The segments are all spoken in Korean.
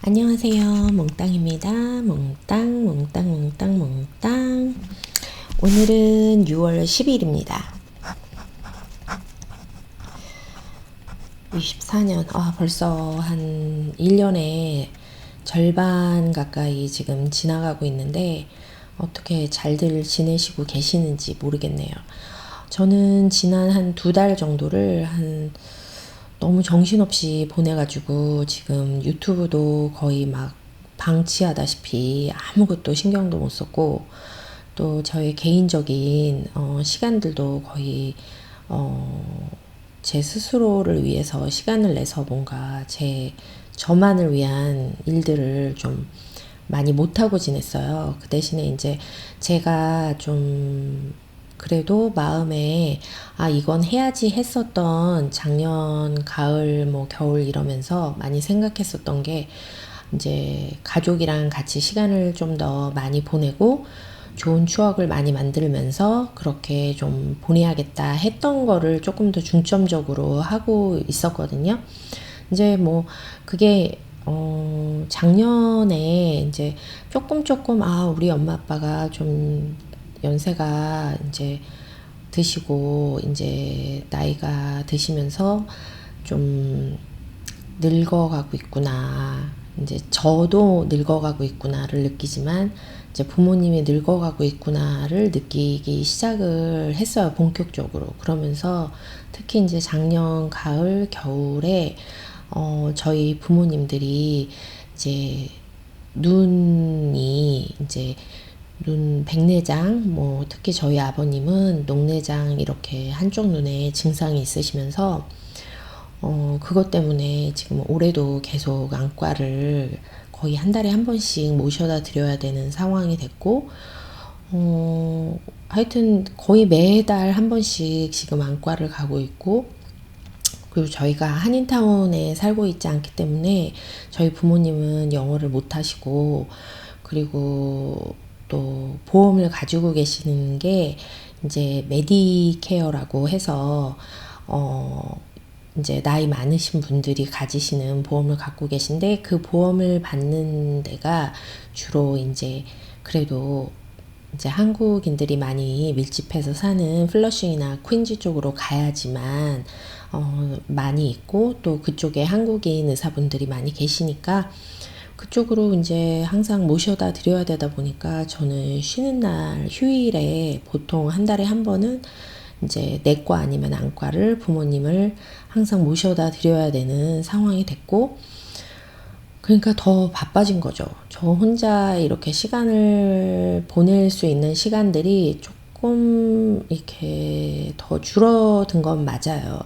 안녕하세요. 몽땅입니다. 몽땅, 몽땅, 몽땅, 몽땅. 오늘은 6월 10일입니다. 24년, 벌써 한 1년의 절반 가까이 지금 지나가고 있는데, 어떻게 잘들 지내시고 계시는지 모르겠네요. 저는 지난 한 2달 정도를 너무 정신없이 보내가지고 지금 유튜브도 거의 막 방치하다시피 아무것도 신경도 못 썼고, 또 저의 개인적인 시간들도 거의 제 스스로를 위해서 시간을 내서 뭔가 저만을 위한 일들을 좀 많이 못하고 지냈어요. 그 대신에 이제 제가 좀 그래도 마음에 이건 해야지 했었던 작년 가을 뭐 겨울 이러면서 많이 생각했었던 게, 이제 가족이랑 같이 시간을 좀 더 많이 보내고 좋은 추억을 많이 만들면서 그렇게 좀 보내야겠다 했던 거를 조금 더 중점적으로 하고 있었거든요. 이제 뭐 그게 작년에 이제 조금 우리 엄마 아빠가 좀 연세가 이제 드시고 이제 나이가 드시면서 좀 늙어가고 있구나. 이제 저도 늙어가고 있구나를 느끼지만 이제 부모님이 늙어가고 있구나를 느끼기 시작을 했어요. 본격적으로. 그러면서 특히 이제 작년 가을 겨울에 저희 부모님들이 이제 눈이 이제 눈 백내장, 뭐 특히 저희 아버님은 녹내장 이렇게 한쪽 눈에 증상이 있으시면서 그것 때문에 지금 올해도 계속 안과를 거의 한 달에 한 번씩 모셔다 드려야 되는 상황이 됐고, 하여튼 거의 매달 한 번씩 지금 안과를 가고 있고, 그리고 저희가 한인타운에 살고 있지 않기 때문에 저희 부모님은 영어를 못 하시고, 그리고 또 보험을 가지고 계시는 게 이제 메디케어라고 해서 이제 나이 많으신 분들이 가지시는 보험을 갖고 계신데, 그 보험을 받는 데가 주로 이제 그래도 이제 한국인들이 많이 밀집해서 사는 플러싱이나 퀸즈 쪽으로 가야지만 많이 있고, 또 그쪽에 한국인 의사분들이 많이 계시니까 그쪽으로 이제 항상 모셔다 드려야 되다 보니까 저는 쉬는 날 휴일에 보통 한 달에 한 번은 이제 내과 아니면 안과를 부모님을 항상 모셔다 드려야 되는 상황이 됐고, 그러니까 더 바빠진 거죠. 저 혼자 이렇게 시간을 보낼 수 있는 시간들이 조금 이렇게 더 줄어든 건 맞아요.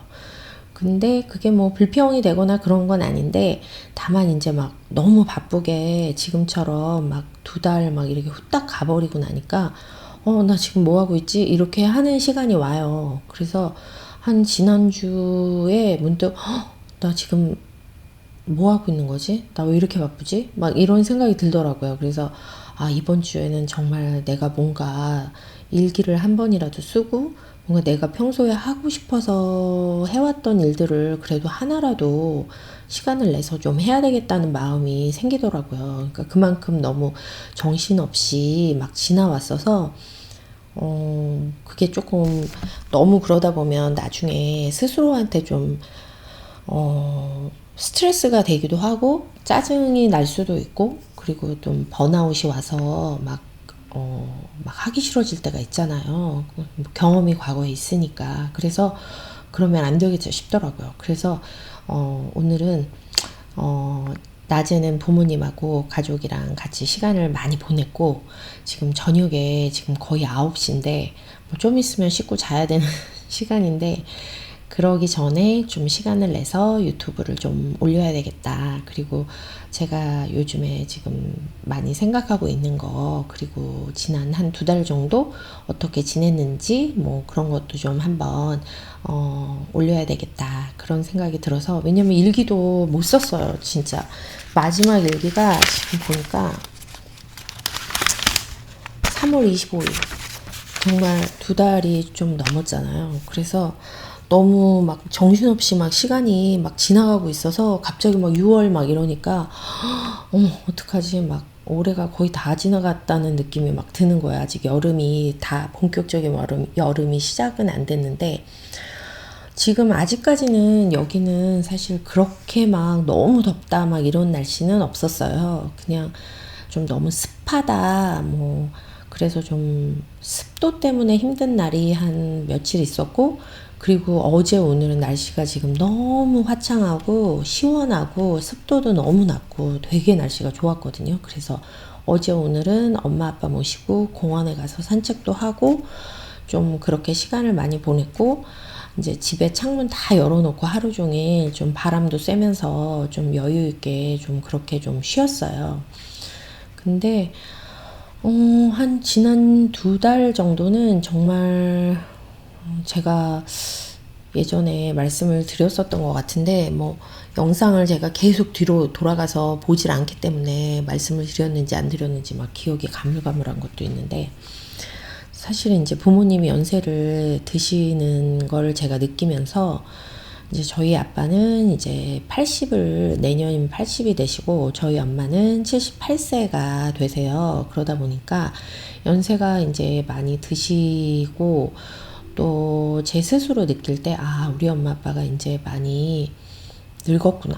근데 그게 뭐 불평이 되거나 그런 건 아닌데, 다만 이제 막 너무 바쁘게 지금처럼 막 2달 막 이렇게 후딱 가버리고 나니까 나 지금 뭐 하고 있지? 이렇게 하는 시간이 와요. 그래서 한 지난주에 문득 나 지금 뭐 하고 있는 거지? 나 왜 이렇게 바쁘지? 막 이런 생각이 들더라고요. 그래서 이번 주에는 정말 내가 뭔가 일기를 한 번이라도 쓰고, 뭔가 내가 평소에 하고 싶어서 해왔던 일들을 그래도 하나라도 시간을 내서 좀 해야 되겠다는 마음이 생기더라고요. 그러니까 그만큼 너무 정신없이 막 지나왔어서 그게 조금 너무 그러다 보면 나중에 스스로한테 좀 스트레스가 되기도 하고 짜증이 날 수도 있고, 그리고 좀 번아웃이 와서 막 하기 싫어질 때가 있잖아요. 경험이 과거에 있으니까. 그래서 그러면 안 되겠죠 싶더라고요. 그래서 오늘은 낮에는 부모님하고 가족이랑 같이 시간을 많이 보냈고, 지금 저녁에 지금 거의 9시인데 뭐 좀 있으면 씻고 자야 되는 시간인데, 그러기 전에 좀 시간을 내서 유튜브를 좀 올려야 되겠다. 그리고 제가 요즘에 지금 많이 생각하고 있는 거, 그리고 지난 한 2달 정도 어떻게 지냈는지 뭐 그런 것도 좀 한번 올려야 되겠다. 그런 생각이 들어서, 왜냐면 일기도 못 썼어요. 진짜 마지막 일기가 지금 보니까 3월 25일, 정말 2달이 좀 넘었잖아요. 그래서 너무 막 정신없이 막 시간이 막 지나가고 있어서 갑자기 막 6월 막 이러니까 어머 어떡하지 막 올해가 거의 다 지나갔다는 느낌이 막 드는 거야. 아직 여름이 다 본격적인 여름이 시작은 안 됐는데 지금 아직까지는 여기는 사실 그렇게 막 너무 덥다 막 이런 날씨는 없었어요. 그냥 좀 너무 습하다 뭐 그래서 좀 습도 때문에 힘든 날이 한 며칠 있었고 그리고 어제 오늘은 날씨가 지금 너무 화창하고 시원하고 습도도 너무 낮고 되게 날씨가 좋았거든요. 그래서 어제 오늘은 엄마 아빠 모시고 공원에 가서 산책도 하고 좀 그렇게 시간을 많이 보냈고 이제 집에 창문 다 열어놓고 하루 종일 좀 바람도 쐬면서 좀 여유 있게 좀 그렇게 좀 쉬었어요. 근데 한 지난 2달 정도는 정말 제가 예전에 말씀을 드렸었던 것 같은데 뭐 영상을 제가 계속 뒤로 돌아가서 보질 않기 때문에 말씀을 드렸는지 안 드렸는지 막 기억이 가물가물한 것도 있는데 사실은 이제 부모님이 연세를 드시는 걸 제가 느끼면서 이제 저희 아빠는 이제 80을 내년이면 80이 되시고 저희 엄마는 78세가 되세요. 그러다 보니까 연세가 이제 많이 드시고 또 제 스스로 느낄 때 아, 우리 엄마 아빠가 이제 많이 늙었구나.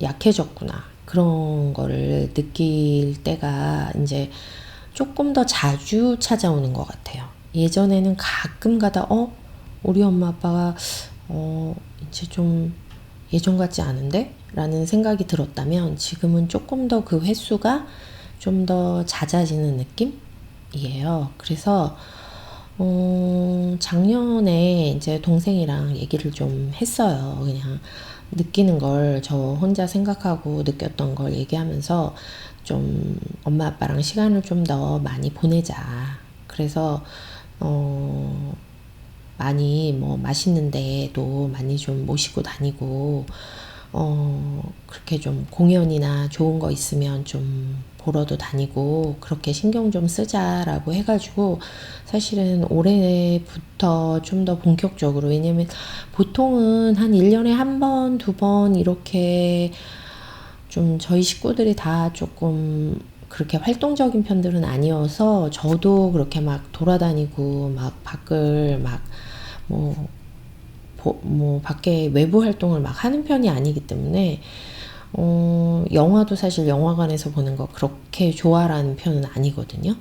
약해졌구나. 그런 거를 느낄 때가 이제 조금 더 자주 찾아오는 것 같아요. 예전에는 가끔 가다 우리 엄마 아빠가 이제 좀 예전 같지 않은데? 라는 생각이 들었다면 지금은 조금 더 그 횟수가 좀 더 잦아지는 느낌이에요. 그래서 작년에 이제 동생이랑 얘기를 좀 했어요. 그냥 느끼는 걸 저 혼자 생각하고 느꼈던 걸 얘기하면서 좀 엄마 아빠랑 시간을 좀 더 많이 보내자. 그래서 많이 뭐 맛있는 데도 많이 좀 모시고 다니고 그렇게 좀 공연이나 좋은 거 있으면 좀 보러도 다니고 그렇게 신경 좀 쓰자라고 해가지고 사실은 올해부터 좀 더 본격적으로 왜냐면 보통은 한 1년에 한 번, 2번 이렇게 좀 저희 식구들이 다 조금 그렇게 활동적인 편들은 아니어서 저도 그렇게 막 돌아다니고 막 밖을 막 뭐 밖에 외부 활동을 막 하는 편이 아니기 때문에 영화도 사실 영화관에서 보는 거 그렇게 좋아하는 편은 아니거든요.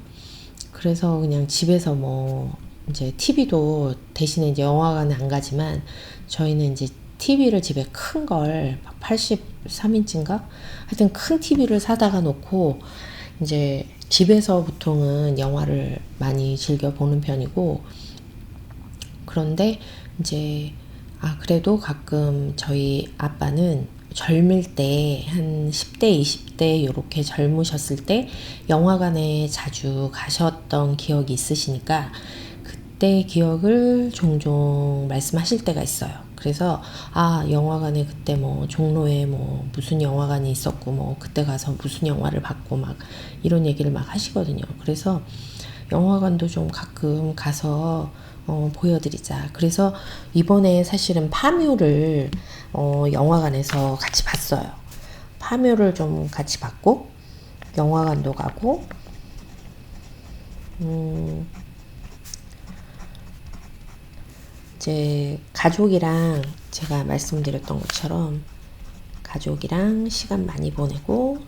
그래서 그냥 집에서 뭐 이제 TV도 대신에 이제 영화관은 안 가지만 저희는 이제 TV를 집에 큰 걸 83인치인가? 하여튼 큰 TV를 사다가 놓고 이제 집에서 보통은 영화를 많이 즐겨 보는 편이고 그런데 이제 그래도 가끔 저희 아빠는 젊을 때 한 10대, 20대 이렇게 젊으셨을 때 영화관에 자주 가셨던 기억이 있으시니까 그때 기억을 종종 말씀하실 때가 있어요. 그래서 영화관에 그때 뭐 종로에 뭐 무슨 영화관이 있었고 뭐 그때 가서 무슨 영화를 봤고 막 이런 얘기를 막 하시거든요. 그래서 영화관도 좀 가끔 가서 보여드리자. 그래서 이번에 사실은 파묘를 영화관에서 같이 봤어요. 파묘를 좀 같이 봤고 영화관도 가고 이제 가족이랑 제가 말씀드렸던 것처럼 가족이랑 시간 많이 보내고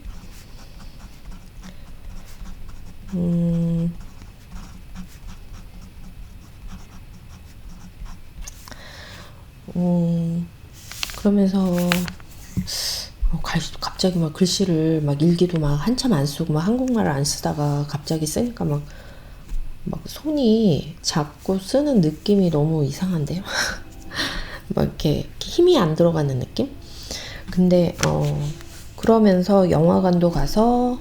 그러면서 갑자기 막 글씨를 막 일기도 막 한참 안 쓰고 막 한국말을 안 쓰다가 갑자기 쓰니까 막 손이 잡고 쓰는 느낌이 너무 이상한데요. 막 이렇게 힘이 안 들어가는 느낌? 근데 그러면서 영화관도 가서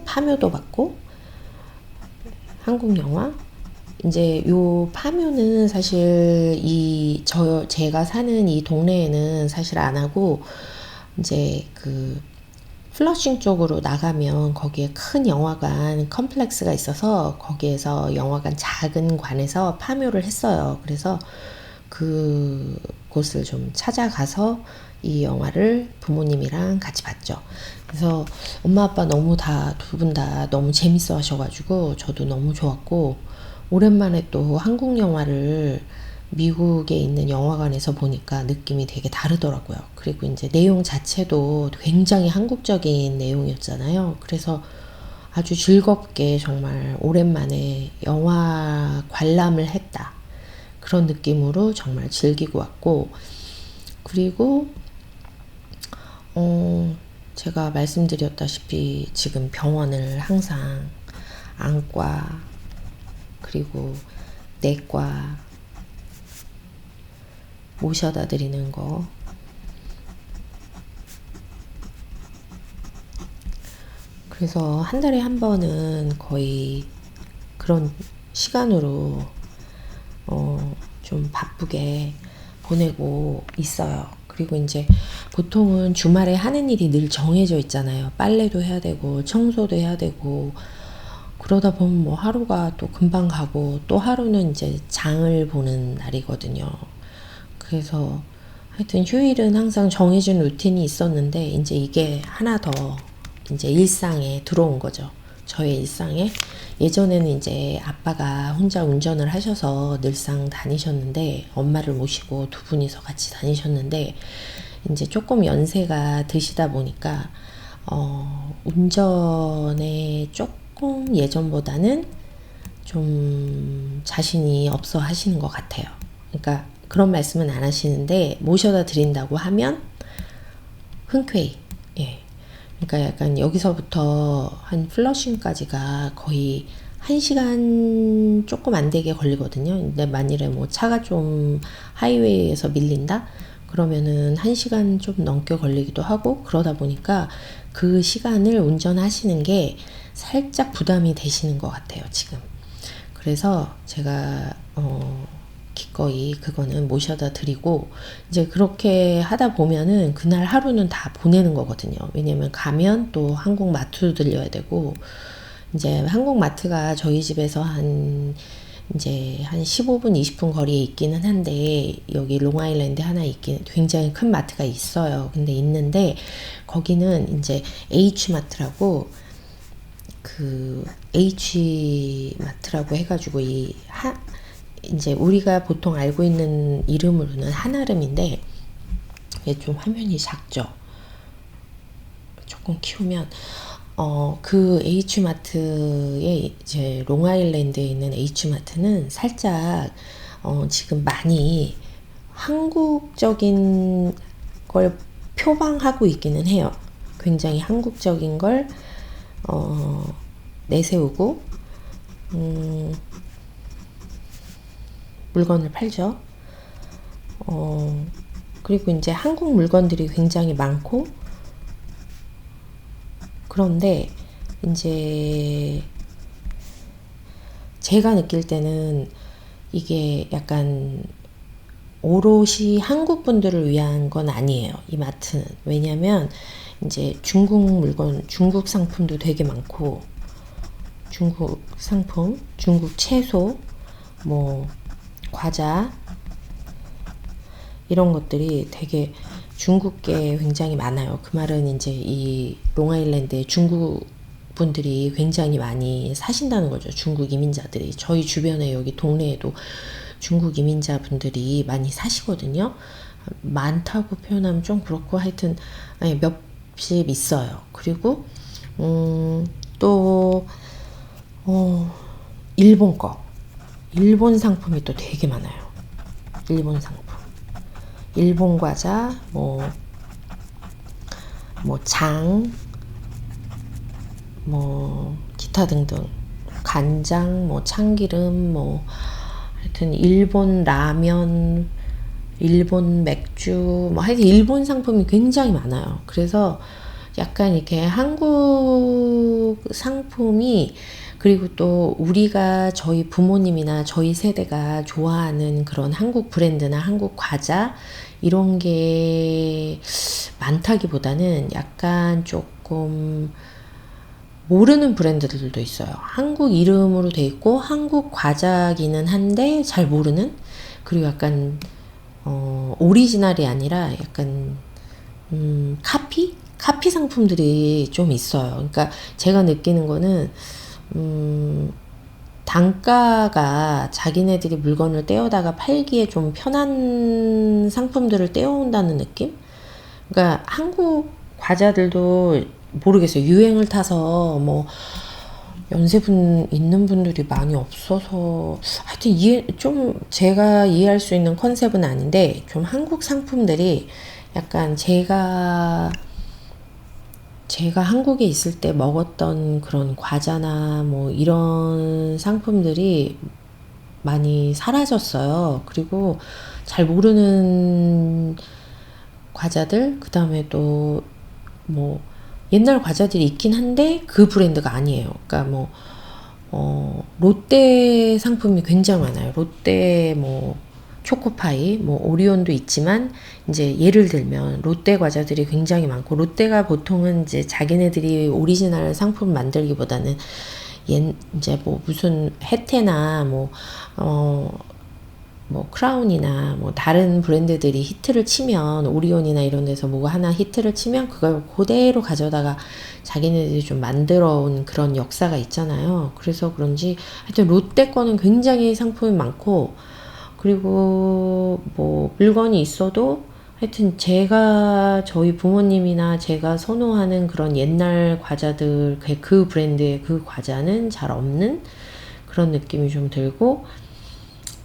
파묘도 봤고 한국 영화 이제 요 파묘는 사실 제가 사는 이 동네에는 사실 안 하고 이제 그 플러싱 쪽으로 나가면 거기에 큰 영화관 컴플렉스가 있어서 거기에서 영화관 작은 관에서 파묘를 했어요. 그래서 그곳을 좀 찾아가서 이 영화를 부모님이랑 같이 봤죠. 그래서 엄마 아빠 너무 두 분 다 너무 재밌어 하셔가지고 저도 너무 좋았고, 오랜만에 또 한국 영화를 미국에 있는 영화관에서 보니까 느낌이 되게 다르더라고요. 그리고 이제 내용 자체도 굉장히 한국적인 내용이었잖아요. 그래서 아주 즐겁게 정말 오랜만에 영화 관람을 했다, 그런 느낌으로 정말 즐기고 왔고, 그리고 제가 말씀드렸다시피 지금 병원을 항상 안과 그리고 내과 모셔다 드리는 거, 그래서 한 달에 한 번은 거의 그런 시간으로 좀 바쁘게 보내고 있어요. 그리고 이제 보통은 주말에 하는 일이 늘 정해져 있잖아요. 빨래도 해야 되고 청소도 해야 되고, 그러다 보면 뭐 하루가 또 금방 가고, 또 하루는 이제 장을 보는 날이거든요. 그래서 하여튼 휴일은 항상 정해진 루틴이 있었는데, 이제 이게 하나 더 이제 일상에 들어온 거죠. 저의 일상에. 예전에는 이제 아빠가 혼자 운전을 하셔서 늘상 다니셨는데, 엄마를 모시고 두 분이서 같이 다니셨는데, 이제 조금 연세가 드시다 보니까 운전에 조금 예전보다는 좀 자신이 없어 하시는 것 같아요. 그러니까 그런 말씀은 안 하시는데, 모셔다 드린다고 하면 흔쾌히, 예. 그러니까 약간 여기서부터 한 플러싱까지가 거의 1시간 조금 안 되게 걸리거든요. 근데 만일에 뭐 차가 좀 하이웨이에서 밀린다? 그러면은 1시간 좀 넘게 걸리기도 하고, 그러다 보니까 그 시간을 운전하시는 게 살짝 부담이 되시는 것 같아요, 지금. 그래서 제가 기꺼이 그거는 모셔다 드리고, 이제 그렇게 하다 보면은 그날 하루는 다 보내는 거거든요. 왜냐면 가면 또 한국 마트도 들려야 되고, 이제 한국 마트가 저희 집에서 이제 한 15분, 20분 거리에 있기는 한데, 여기 롱아일랜드 하나 굉장히 큰 마트가 있어요. 근데 있는데, 거기는 이제 H마트라고, 그 H마트라고 해가지고 이제 우리가 보통 알고 있는 이름으로는 한아름인데, 얘 좀 화면이 작죠? 조금 키우면 그 H마트에, 이제 롱아일랜드에 있는 H마트는 살짝 지금 많이 한국적인 걸 표방하고 있기는 해요. 굉장히 한국적인 걸 내세우고 물건을 팔죠. 그리고 이제 한국 물건들이 굉장히 많고, 그런데 이제 제가 느낄 때는 이게 약간 오롯이 한국 분들을 위한 건 아니에요, 이 마트는. 왜냐면 이제 중국 상품도 되게 많고, 중국 상품, 중국 채소, 뭐 과자, 이런 것들이 되게 중국계 굉장히 많아요. 그 말은 이제 이 롱아일랜드에 중국 분들이 굉장히 많이 사신다는 거죠. 중국 이민자들이. 저희 주변에 여기 동네에도 중국 이민자 분들이 많이 사시거든요. 많다고 표현하면 좀 그렇고, 하여튼 몇십 있어요. 그리고 또 일본 상품이 또 되게 많아요. 일본 상품, 일본 과자, 뭐 장, 뭐 기타 등등, 간장, 뭐 참기름, 뭐 하여튼 일본 라면, 일본 맥주, 뭐 하여튼 일본 상품이 굉장히 많아요. 그래서 약간 이렇게 한국 상품이, 그리고 또 우리가 저희 부모님이나 저희 세대가 좋아하는 그런 한국 브랜드나 한국 과자, 이런 게 많다기보다는 약간 조금 모르는 브랜드들도 있어요. 한국 이름으로 돼 있고 한국 과자기는 한데 잘 모르는, 그리고 약간 오리지널이 아니라 약간 카피 상품들이 좀 있어요. 그러니까 제가 느끼는 거는 단가가 자기네들이 물건을 떼어다가 팔기에 좀 편한 상품들을 떼어온다는 느낌? 그러니까 한국 과자들도 모르겠어요. 유행을 타서 뭐 연세분 있는 분들이 많이 없어서 하여튼 좀 제가 이해할 수 있는 컨셉은 아닌데 좀 한국 상품들이 약간 제가 한국에 있을 때 먹었던 그런 과자나 뭐 이런 상품들이 많이 사라졌어요. 그리고 잘 모르는 과자들, 그 다음에 또 뭐 옛날 과자들이 있긴 한데 그 브랜드가 아니에요. 그러니까 뭐 롯데 상품이 굉장히 많아요. 롯데 뭐 초코파이, 뭐 오리온도 있지만 이제 예를 들면 롯데 과자들이 굉장히 많고 롯데가 보통은 이제 자기네들이 오리지널 상품 만들기보다는 이제 뭐 무슨 혜태나 뭐 크라운이나 뭐 다른 브랜드들이 히트를 치면 오리온이나 이런 데서 뭐가 하나 히트를 치면 그걸 그대로 가져다가 자기네들이 좀 만들어 온 그런 역사가 있잖아요. 그래서 그런지 하여튼 롯데 거는 굉장히 상품이 많고 그리고 뭐 물건이 있어도 하여튼 저희 부모님이나 제가 선호하는 그런 옛날 과자들 그 브랜드의 그 과자는 잘 없는 그런 느낌이 좀 들고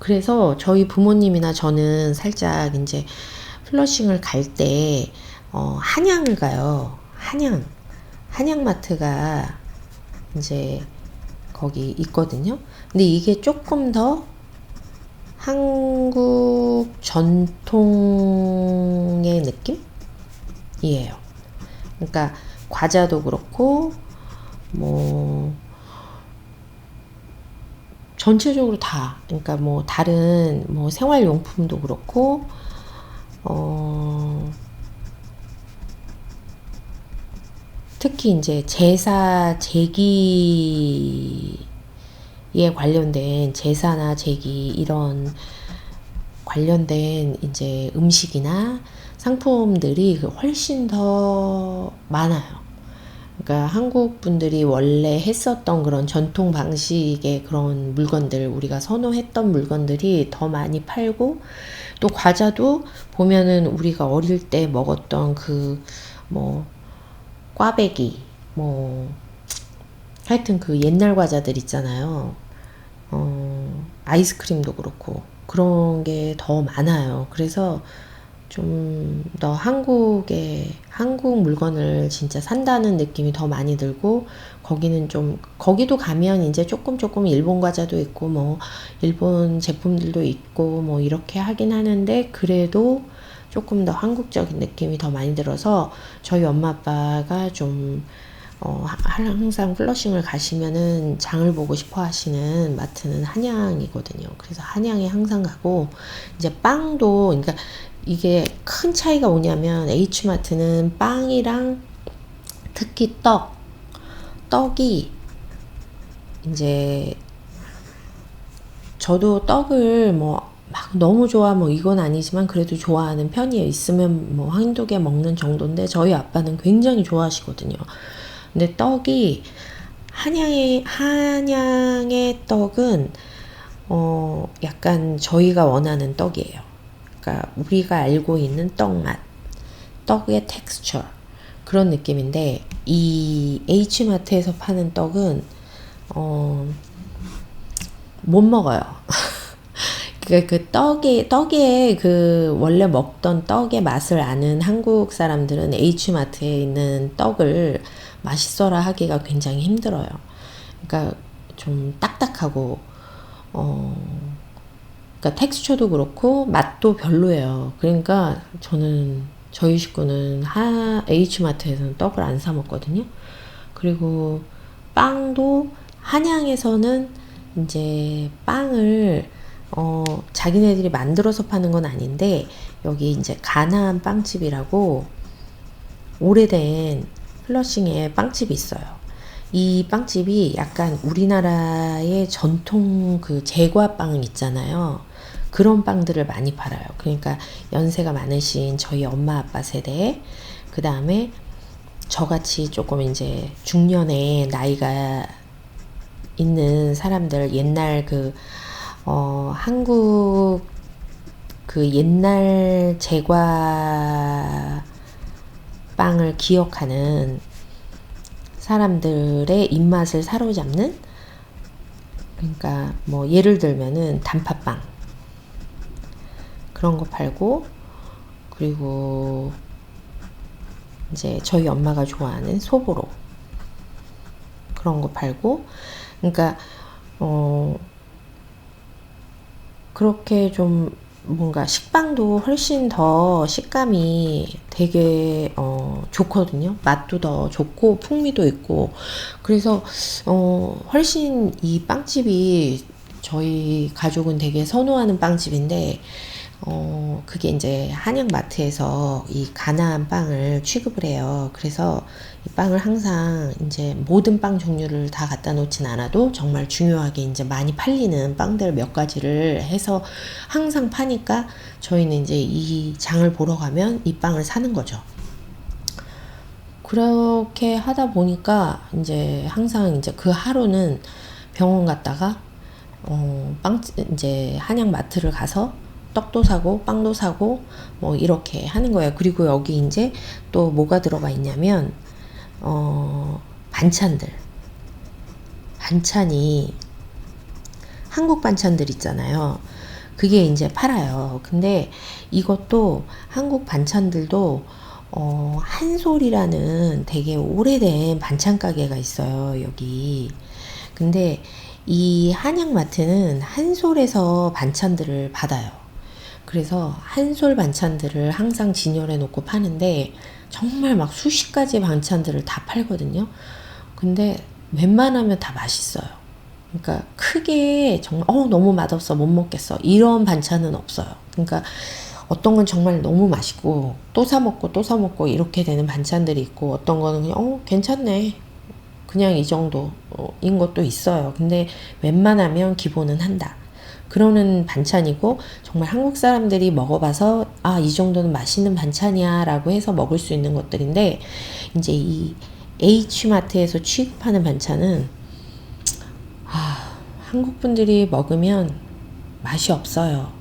그래서 저희 부모님이나 저는 살짝 이제 플러싱을 갈 때 한양을 가요. 한양마트가 이제 거기 있거든요. 근데 이게 조금 더 한국 전통의 느낌이에요. 그러니까 과자도 그렇고 뭐 전체적으로 다 그러니까 뭐 다른 뭐 생활용품도 그렇고 특히 이제 제사 제기에 관련된 제사나 제기 이런 관련된 이제 음식이나 상품들이 훨씬 더 많아요. 그러니까 한국 분들이 원래 했었던 그런 전통 방식의 그런 물건들, 우리가 선호했던 물건들이 더 많이 팔고, 또 과자도 보면은 우리가 어릴 때 먹었던 뭐, 꽈배기, 뭐, 하여튼 그 옛날 과자들 있잖아요. 아이스크림도 그렇고, 그런 게 더 많아요. 그래서 좀 더 한국 물건을 진짜 산다는 느낌이 더 많이 들고 거기도 가면 이제 조금 일본 과자도 있고 뭐 일본 제품들도 있고 뭐 이렇게 하긴 하는데 그래도 조금 더 한국적인 느낌이 더 많이 들어서 저희 엄마 아빠가 좀 항상 플러싱을 가시면은 장을 보고 싶어 하시는 마트는 한양이거든요. 그래서 한양에 항상 가고 이제 빵도 그러니까 이게 큰 차이가 뭐냐면 H마트는 빵이랑 특히 떡이 이제 저도 떡을 뭐 막 너무 좋아 뭐 이건 아니지만 그래도 좋아하는 편이에요. 있으면 뭐 한두 개 먹는 정도인데 저희 아빠는 굉장히 좋아하시거든요. 근데 떡이 한양의 떡은 약간 저희가 원하는 떡이에요. 그러니까 우리가 알고 있는 떡맛, 떡의 텍스처 그런 느낌인데 이 H마트에서 파는 떡은 못 먹어요. 그 떡에 그 원래 먹던 떡의 맛을 아는 한국 사람들은 H마트에 있는 떡을 맛있어라 하기가 굉장히 힘들어요. 그러니까 좀 딱딱하고 그러니까 텍스처도 그렇고 맛도 별로예요. 그러니까 저희 식구는 H마트에서는 떡을 안 사 먹거든요. 그리고 빵도 한양에서는 이제 빵을 자기네들이 만들어서 파는 건 아닌데 여기 이제 가나안 빵집이라고 오래된 플러싱의 빵집이 있어요. 이 빵집이 약간 우리나라의 전통 그 제과빵 있잖아요. 그런 빵들을 많이 팔아요. 그러니까 연세가 많으신 저희 엄마 아빠 세대, 그 다음에 저같이 조금 이제 중년의 나이가 있는 사람들, 옛날 한국 옛날 제과 빵을 기억하는 사람들의 입맛을 사로잡는, 그러니까 뭐 예를 들면은 단팥빵 그런 거 팔고, 그리고 이제 저희 엄마가 좋아하는 소보로 그런 거 팔고, 그러니까 그렇게 좀 뭔가 식빵도 훨씬 더 식감이 되게 좋거든요. 맛도 더 좋고 풍미도 있고, 그래서 훨씬 이 빵집이 저희 가족은 되게 선호하는 빵집인데, 그게 이제 한약마트에서 이 가나안 빵을 취급을 해요. 그래서 이 빵을 항상 이제 모든 빵 종류를 다 갖다 놓진 않아도 정말 중요하게 이제 많이 팔리는 빵들 몇 가지를 해서 항상 파니까 저희는 이제 이 장을 보러 가면 이 빵을 사는 거죠. 그렇게 하다 보니까 이제 항상 이제 그 하루는 병원 갔다가 이제 한약마트를 가서 떡도 사고 빵도 사고 뭐 이렇게 하는 거예요. 그리고 여기 이제 또 뭐가 들어가 있냐면 반찬이 한국 반찬들 있잖아요. 그게 이제 팔아요. 근데 이것도 한국 반찬들도 한솔이라는 되게 오래된 반찬 가게가 있어요, 여기. 근데 이 한약마트는 한솔에서 반찬들을 받아요. 그래서 한솔 반찬들을 항상 진열해 놓고 파는데 정말 막 수십 가지 반찬들을 다 팔거든요. 근데 웬만하면 다 맛있어요. 그러니까 크게 정말 너무 맛없어 못 먹겠어 이런 반찬은 없어요. 그러니까 어떤 건 정말 너무 맛있고 또 사 먹고 또 사 먹고 이렇게 되는 반찬들이 있고, 어떤 거는 그냥 괜찮네 그냥 이 정도인 것도 있어요. 근데 웬만하면 기본은 한다 그러는 반찬이고, 정말 한국 사람들이 먹어봐서 이 정도는 맛있는 반찬이야 라고 해서 먹을 수 있는 것들인데, 이제 이 H마트에서 취급하는 반찬은 한국 분들이 먹으면 맛이 없어요.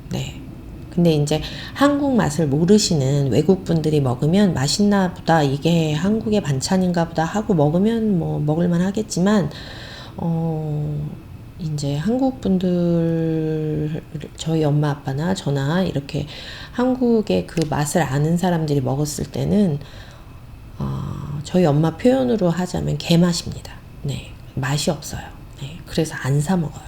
네. 근데 이제 한국 맛을 모르시는 외국 분들이 먹으면 맛있나 보다, 이게 한국의 반찬인가 보다 하고 먹으면 뭐 먹을만 하겠지만, 이제 한국 분들, 저희 엄마 아빠나 저나 이렇게 한국의 그 맛을 아는 사람들이 먹었을 때는 저희 엄마 표현으로 하자면 개맛입니다. 네, 맛이 없어요. 네, 그래서 안 사 먹어요.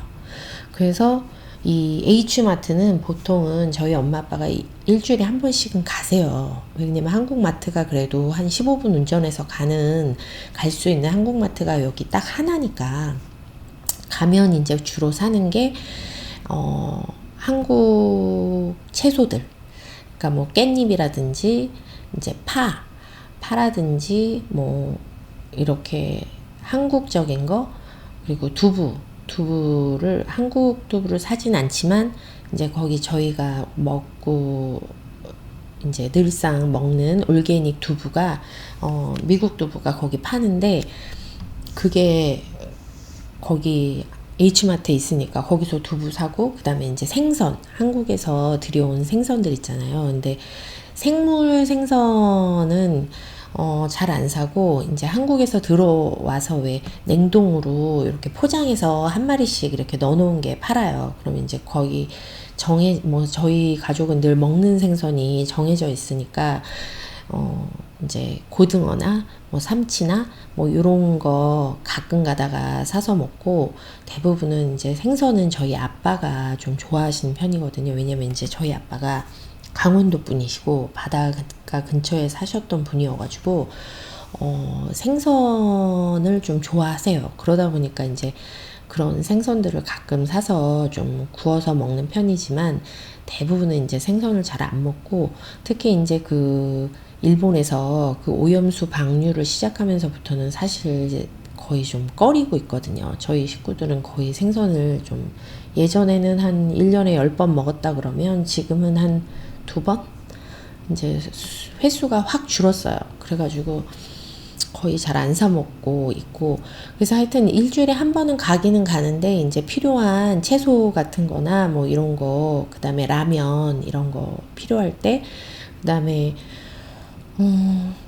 그래서 이 H마트는 보통은 저희 엄마 아빠가 일주일에 한 번씩은 가세요. 왜냐면 한국 마트가 그래도 한 15분 운전해서 갈 수 있는 한국 마트가 여기 딱 하나니까 가면 이제 주로 사는 게 한국 채소들, 그러니까 뭐 깻잎이라든지 이제 파라든지 뭐 이렇게 한국적인 거, 그리고 두부를 한국 두부를 사진 않지만 이제 거기 저희가 먹고 이제 늘상 먹는 올게닉 두부가 미국 두부가 거기 파는데, 그게 거기 H마트에 있으니까 거기서 두부 사고, 그 다음에 이제 생선, 한국에서 들여온 생선들 있잖아요. 근데 생물 생선은 잘 안 사고, 이제 한국에서 들어와서 왜 냉동으로 이렇게 포장해서 한 마리씩 이렇게 넣어놓은 게 팔아요. 그럼 이제 거기 저희 가족은 늘 먹는 생선이 정해져 있으니까, 이제 고등어나 뭐 삼치나 뭐 요런 거 가끔 가다가 사서 먹고, 대부분은 이제 생선은 저희 아빠가 좀 좋아하시는 편이거든요. 왜냐면 이제 저희 아빠가 강원도 분이시고 바닷가 근처에 사셨던 분이어가지고 생선을 좀 좋아하세요. 그러다 보니까 이제 그런 생선들을 가끔 사서 좀 구워서 먹는 편이지만, 대부분은 이제 생선을 잘 안 먹고, 특히 이제 일본에서 오염수 방류를 시작하면서부터는 사실 이제 거의 좀 꺼리고 있거든요. 저희 식구들은 거의 생선을 좀 예전에는 한 1년에 10번 먹었다 그러면 지금은 한 2번? 이제 횟수가 확 줄었어요. 그래가지고 거의 잘 안 사 먹고 있고, 그래서 하여튼 일주일에 한 번은 가기는 가는데 이제 필요한 채소 같은 거나 뭐 이런 거, 그 다음에 라면 이런 거 필요할 때, 그 다음에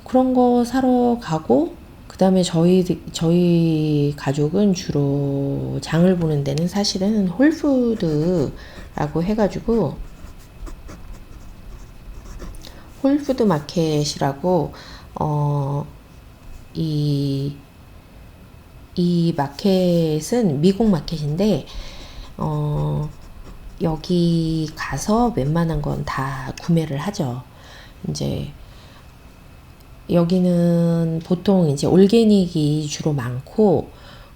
그런 거 사러 가고, 그 다음에 저희 가족은 주로 장을 보는 데는 사실은 홀푸드라고 해가지고, 홀푸드 마켓이라고, 이, 이 마켓은 미국 마켓인데, 여기 가서 웬만한 건 다 구매를 하죠. 이제, 여기는 보통 이제 올게닉이 주로 많고,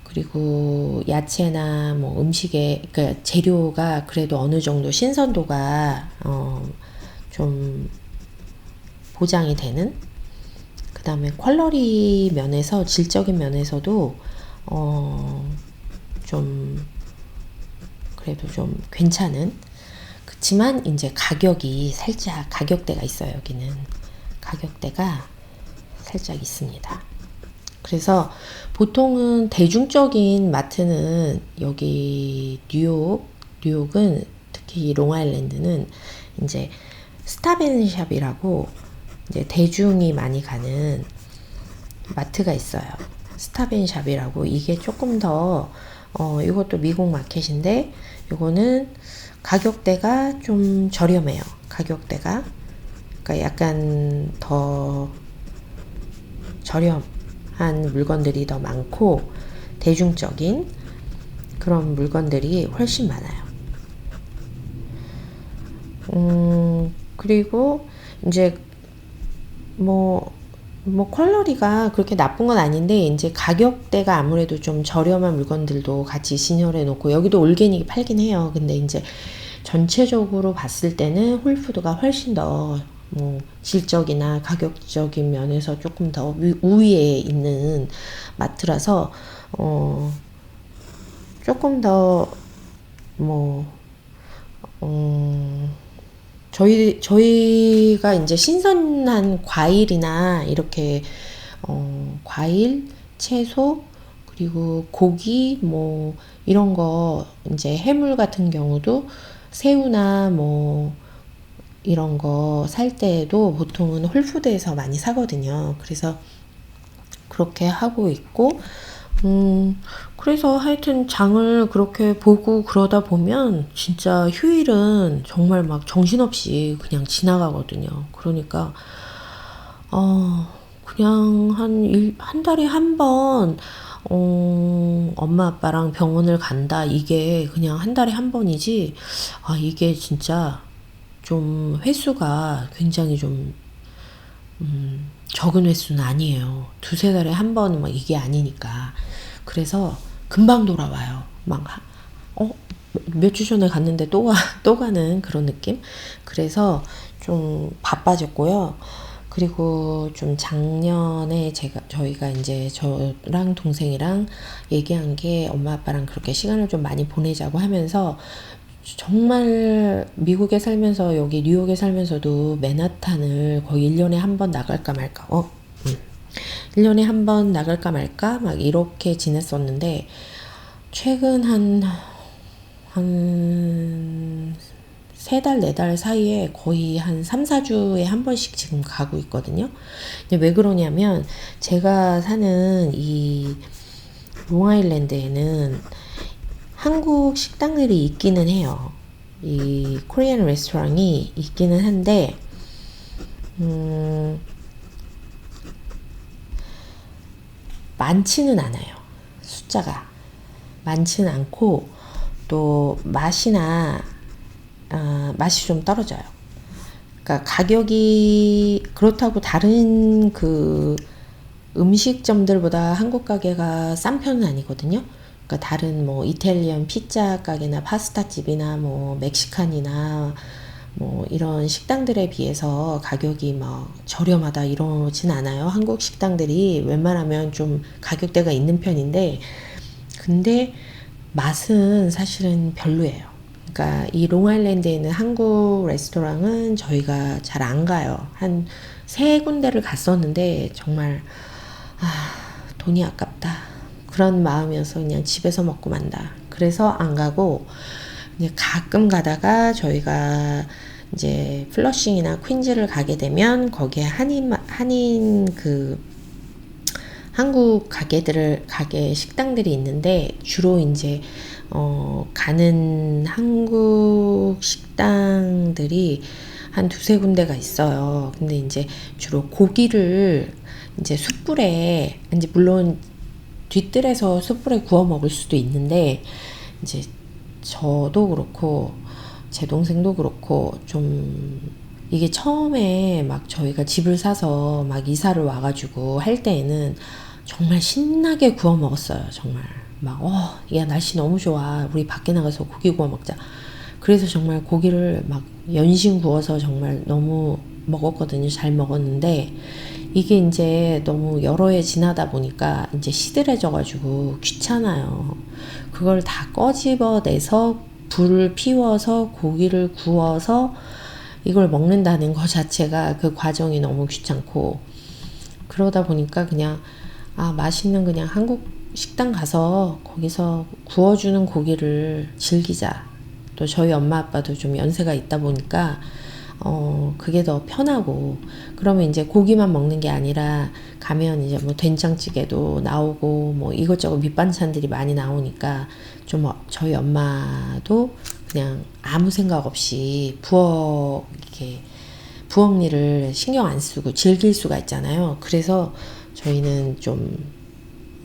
그리고 야채나 뭐 음식에, 그러니까 재료가 그래도 어느 정도 신선도가, 좀 보장이 되는? 그 다음에 퀄러리 면에서, 질적인 면에서도, 좀, 그래도 좀 괜찮은? 그치만 이제 가격이 살짝 가격대가 있어요, 여기는. 가격대가 살짝 있습니다. 그래서 보통은 대중적인 마트는 여기 뉴욕은 특히 롱아일랜드는 이제 스탑앤샵이라고 이제 대중이 많이 가는 마트가 있어요. 스탑앤샵이라고 이게 조금 더 이것도 미국 마켓인데 이거는 가격대가 좀 저렴해요. 가격대가 그러니까 약간 더 저렴한 물건들이 더 많고 대중적인 그런 물건들이 훨씬 많아요. 그리고 이제 뭐 퀄러리가 그렇게 나쁜 건 아닌데 이제 가격대가 아무래도 좀 저렴한 물건들도 같이 진열해 놓고 여기도 올게닉이 팔긴 해요. 근데 이제 전체적으로 봤을 때는 홀푸드가 훨씬 더 뭐 질적이나 가격적인 면에서 조금 더 우위에 있는 마트라서 조금 더 뭐 저희가 이제 신선한 과일이나 이렇게 과일, 채소, 그리고 고기 뭐 이런 거 이제 해물 같은 경우도 새우나 뭐 이런 거 살 때에도 보통은 홀푸드에서 많이 사거든요. 그래서 그렇게 하고 있고 그래서 하여튼 장을 그렇게 보고 그러다 보면 진짜 휴일은 정말 막 정신없이 그냥 지나가거든요. 그러니까, 그냥 한 달에 한 번, 엄마 아빠랑 병원을 간다. 이게 그냥 한 달에 한 번이지. 이게 진짜 좀 횟수가 굉장히 좀, 적은 횟수는 아니에요. 2-3달에 한 번 막 이게 아니니까. 그래서 금방 돌아와요. 막, 몇 주 전에 갔는데 또 가는 그런 느낌? 그래서 좀 바빠졌고요. 그리고 좀 작년에 저희가 이제 저랑 동생이랑 얘기한 게 엄마 아빠랑 그렇게 시간을 좀 많이 보내자고 하면서 정말 미국에 살면서 여기 뉴욕에 살면서도 맨하탄을 거의 1년에 한 번 나갈까 말까 1년에 한 번 나갈까 말까 막 이렇게 지냈었는데 최근 한 3달, 4달 사이에 거의 한 3-4주에 한 번씩 지금 가고 있거든요. 근데 왜 그러냐면 제가 사는 이 롱아일랜드에는 한국 식당들이 있기는 해요. 이 코리안 레스토랑이 있기는 한데 많지는 않아요. 숫자가 많지는 않고 또 맛이 좀 떨어져요. 그러니까 가격이 그렇다고 다른 그 음식점들보다 한국 가게가 싼 편은 아니거든요. 그러니까 다른 뭐 이탈리안 피자 가게나 파스타 집이나 뭐 멕시칸이나 뭐 이런 식당들에 비해서 가격이 막 저렴하다 이러진 않아요. 한국 식당들이 웬만하면 좀 가격대가 있는 편인데, 근데 맛은 사실은 별로예요. 그러니까 이 롱아일랜드에 있는 한국 레스토랑은 저희가 잘 안 가요. 한 세 군데를 갔었는데 정말 돈이 아깝다 그런 마음이어서 그냥 집에서 먹고 만다. 그래서 안 가고 그냥 가끔 가다가 저희가 이제 플러싱이나 퀸즈를 가게 되면 거기에 한인 그 한국 가게 식당들이 있는데, 주로 이제 가는 한국 식당들이 한 두세 군데가 있어요. 근데 이제 주로 고기를 이제 숯불에, 이제 물론 뒤뜰에서 숯불에 구워 먹을 수도 있는데, 이제 저도 그렇고 제 동생도 그렇고 좀 이게 처음에 막 저희가 집을 사서 막 이사를 와가지고 할 때에는 정말 신나게 구워 먹었어요. 정말 막 야 날씨 너무 좋아, 우리 밖에 나가서 고기 구워 먹자. 그래서 정말 고기를 막 연신 구워서 정말 너무 먹었거든요. 잘 먹었는데 이게 이제 너무 여러 해 지나다 보니까 이제 시들해져가지고 귀찮아요. 그걸 다 꺼집어내서 불을 피워서 고기를 구워서 이걸 먹는다는 것 자체가, 그 과정이 너무 귀찮고, 그러다 보니까 그냥 맛있는 그냥 한국 식당 가서 거기서 구워주는 고기를 즐기자. 또 저희 엄마 아빠도 좀 연세가 있다 보니까 그게 더 편하고, 그러면 이제 고기만 먹는 게 아니라 가면 이제 뭐 된장찌개도 나오고 뭐 이것저것 밑반찬들이 많이 나오니까 좀 저희 엄마도 그냥 아무 생각 없이 부엌 일을 신경 안 쓰고 즐길 수가 있잖아요. 그래서 저희는 좀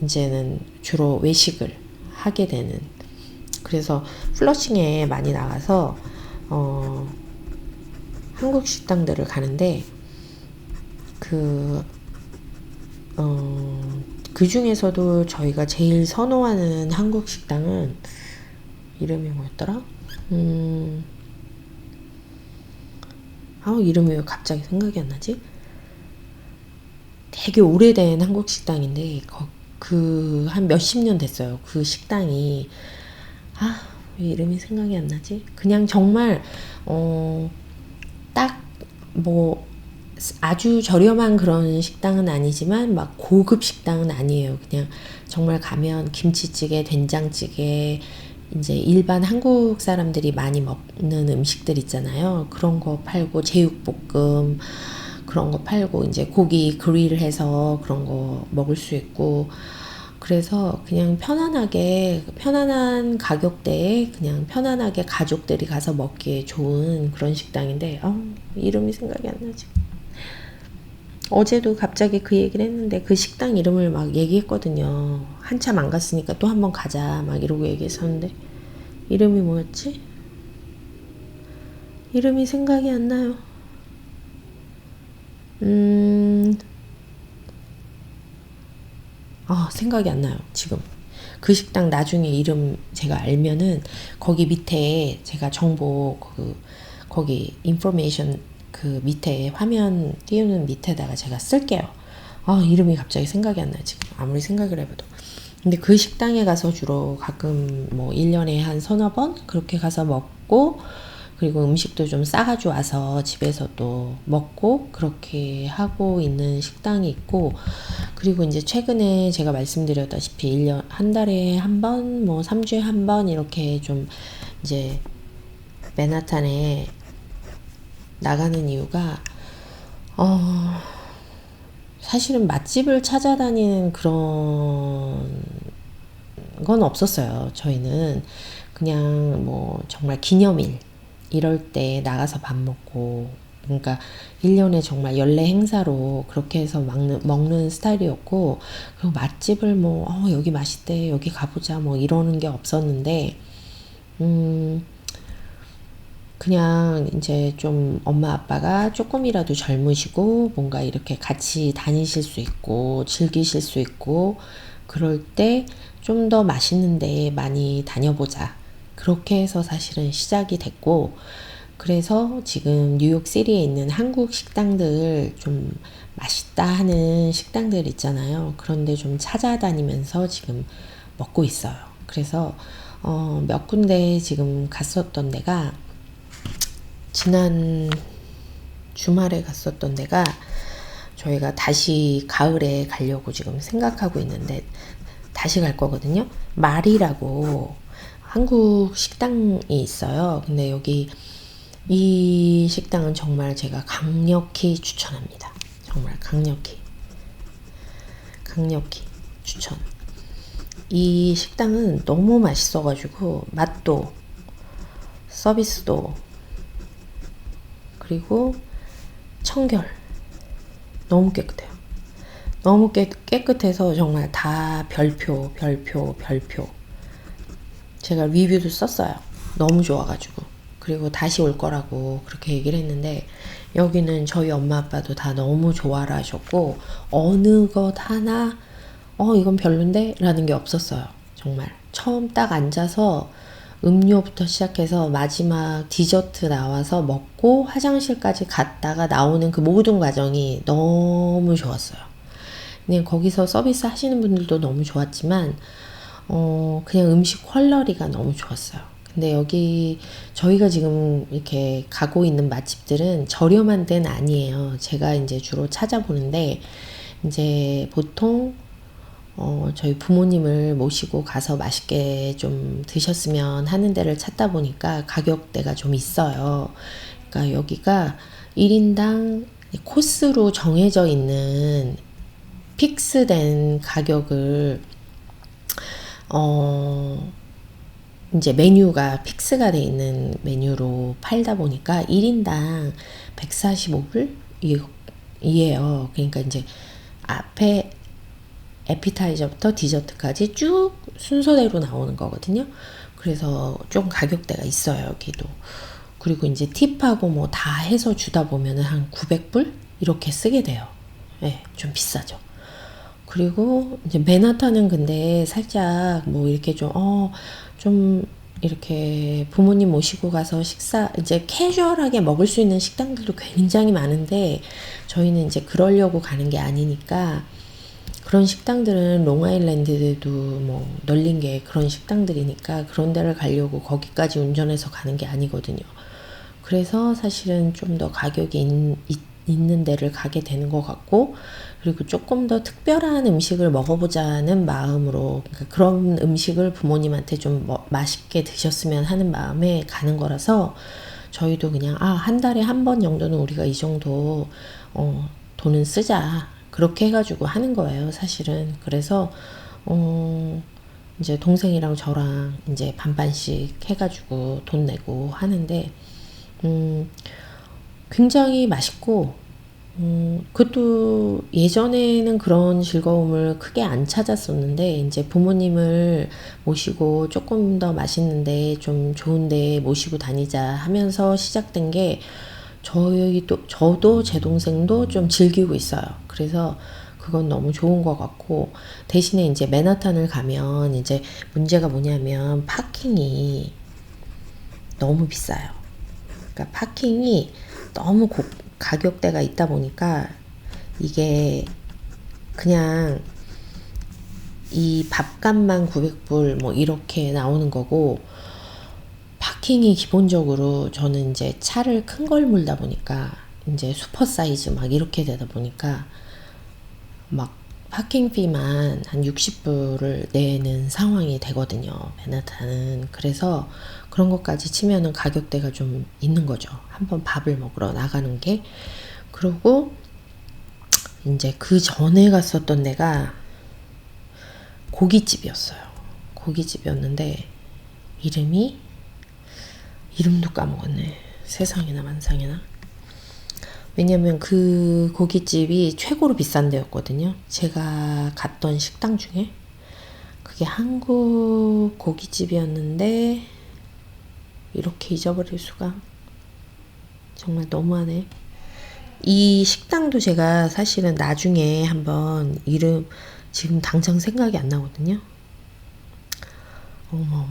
이제는 주로 외식을 하게 되는, 그래서 플러싱에 많이 나가서 한국 식당들을 가는데, 그 중에서도 저희가 제일 선호하는 한국 식당은 이름이 뭐였더라? 이름이 왜 갑자기 생각이 안 나지? 되게 오래된 한국 식당인데 그 한 몇십 년 됐어요. 그 식당이 왜 이름이 생각이 안 나지? 그냥 정말 딱 뭐 아주 저렴한 그런 식당은 아니지만 막 고급 식당은 아니에요. 그냥 정말 가면 김치찌개, 된장찌개, 이제 일반 한국 사람들이 많이 먹는 음식들 있잖아요. 그런 거 팔고, 제육볶음 그런 거 팔고, 이제 고기 그릴해서 그런 거 먹을 수 있고, 그래서 그냥 편안한 가격대에 그냥 편안하게 가족들이 가서 먹기에 좋은 그런 식당인데, 이름이 생각이 안 나지. 어제도 갑자기 그 얘기를 했는데 그 식당 이름을 막 얘기했거든요. 한참 안 갔으니까 또 한번 가자 막 이러고 얘기했었는데, 이름이 뭐였지? 이름이 생각이 안 나요. 생각이 안 나요 지금. 그 식당 나중에 이름 제가 알면은 거기 밑에 제가 정보 거기 인포메이션 그 밑에 화면 띄우는 밑에다가 제가 쓸게요. 이름이 갑자기 생각이 안 나요 지금, 아무리 생각을 해봐도. 근데 그 식당에 가서 주로 가끔 뭐 1년에 한 서너 번 그렇게 가서 먹고, 그리고 음식도 좀 싸가지고 와서 집에서 또 먹고 그렇게 하고 있는 식당이 있고, 그리고 이제 최근에 제가 말씀드렸다시피 한 달에 한 번, 뭐 3주에 한 번 이렇게 좀 이제 맨하탄에 나가는 이유가 사실은 맛집을 찾아다니는 그런 건 없었어요. 저희는 그냥 뭐 정말 기념일 이럴 때 나가서 밥 먹고, 그러니까 1년에 정말 연례 행사로 그렇게 해서 먹는 스타일이었고, 그리고 맛집을 뭐 여기 맛있대 여기 가보자 뭐 이러는 게 없었는데, 그냥 이제 좀 엄마 아빠가 조금이라도 젊으시고 뭔가 이렇게 같이 다니실 수 있고 즐기실 수 있고 그럴 때 좀 더 맛있는 데 많이 다녀보자, 그렇게 해서 사실은 시작이 됐고, 그래서 지금 뉴욕시리에 있는 한국 식당들 좀 맛있다 하는 식당들 있잖아요. 그런데 좀 찾아다니면서 지금 먹고 있어요. 그래서 몇 군데 지금 갔었던 데가, 지난 주말에 갔었던 데가, 저희가 다시 가을에 가려고 지금 생각하고 있는데 다시 갈 거거든요. 말이라고 한국 식당이 있어요. 근데 여기 이 식당은 정말 제가 강력히 추천합니다. 정말 강력히 추천. 이 식당은 너무 맛있어가지고 맛도 서비스도 그리고 청결 너무 깨끗해요. 너무 깨끗해서 정말 다 별표. 제가 리뷰도 썼어요. 너무 좋아가지고. 그리고 다시 올 거라고 그렇게 얘기를 했는데, 여기는 저희 엄마 아빠도 다 너무 좋아를 하셨고, 어느 것 하나 이건 별론데? 라는 게 없었어요. 정말 처음 딱 앉아서 음료부터 시작해서 마지막 디저트 나와서 먹고 화장실까지 갔다가 나오는 그 모든 과정이 너무 좋았어요. 그냥 거기서 서비스 하시는 분들도 너무 좋았지만 그냥 음식 퀄러리가 너무 좋았어요. 근데 여기 저희가 지금 이렇게 가고 있는 맛집들은 저렴한 데는 아니에요. 제가 이제 주로 찾아보는데, 이제 보통 저희 부모님을 모시고 가서 맛있게 좀 드셨으면 하는 데를 찾다 보니까 가격대가 좀 있어요. 그러니까 여기가 1인당 코스로 정해져 있는 픽스된 가격을 이제 메뉴가 픽스가 돼 있는 메뉴로 팔다 보니까 1인당 145불이에요. 그러니까 이제 앞에 에피타이저부터 디저트까지 쭉 순서대로 나오는 거거든요. 그래서 좀 가격대가 있어요, 여기도. 그리고 이제 팁하고 뭐 다 해서 주다 보면은 한 900불? 이렇게 쓰게 돼요. 네, 좀 비싸죠. 그리고 이제 맨하탄은 근데 살짝 뭐 이렇게 좀 이렇게 부모님 모시고 가서 식사, 이제 캐주얼하게 먹을 수 있는 식당들도 굉장히 많은데, 저희는 이제 그러려고 가는 게 아니니까, 그런 식당들은 롱아일랜드도 뭐 널린 게 그런 식당들이니까 그런 데를 가려고 거기까지 운전해서 가는 게 아니거든요. 그래서 사실은 좀 더 가격이 있는 데를 가게 되는 것 같고, 그리고 조금 더 특별한 음식을 먹어보자는 마음으로, 그러니까 그런 음식을 부모님한테 좀 맛있게 드셨으면 하는 마음에 가는 거라서, 저희도 그냥 한 달에 한 번 정도는 우리가 이 정도 돈은 쓰자, 그렇게 해가지고 하는 거예요, 사실은. 그래서 이제 동생이랑 저랑 이제 반반씩 해가지고 돈 내고 하는데, 굉장히 맛있고, 그것도 예전에는 그런 즐거움을 크게 안 찾았었는데, 이제 부모님을 모시고 조금 더 맛있는데 좀 좋은데 모시고 다니자 하면서 시작된 게, 저도 제 동생도 좀 즐기고 있어요. 그래서 그건 너무 좋은 것 같고, 대신에 이제 맨하탄을 가면 이제 문제가 뭐냐면 파킹이 너무 비싸요. 그러니까 파킹이 너무 가격대가 있다 보니까 이게 그냥 이 밥값만 900불 뭐 이렇게 나오는 거고, 파킹이 기본적으로 저는 이제 차를 큰 걸 몰다 보니까 이제 슈퍼 사이즈 막 이렇게 되다 보니까 막 파킹 피만 한 60불을 내는 상황이 되거든요, 맨하탄은. 그래서 그런 것까지 치면은 가격대가 좀 있는 거죠, 한번 밥을 먹으러 나가는 게. 그리고 이제 그 전에 갔었던 데가 고깃집이었어요. 고깃집이었는데 이름도 까먹었네. 세상에나 만상에나. 왜냐면 그 고깃집이 최고로 비싼 데였거든요, 제가 갔던 식당 중에. 그게 한국 고깃집이었는데 이렇게 잊어버릴 수가. 정말 너무하네. 이 식당도 제가 사실은 나중에 한번 이름 지금 당장 생각이 안 나거든요. 어머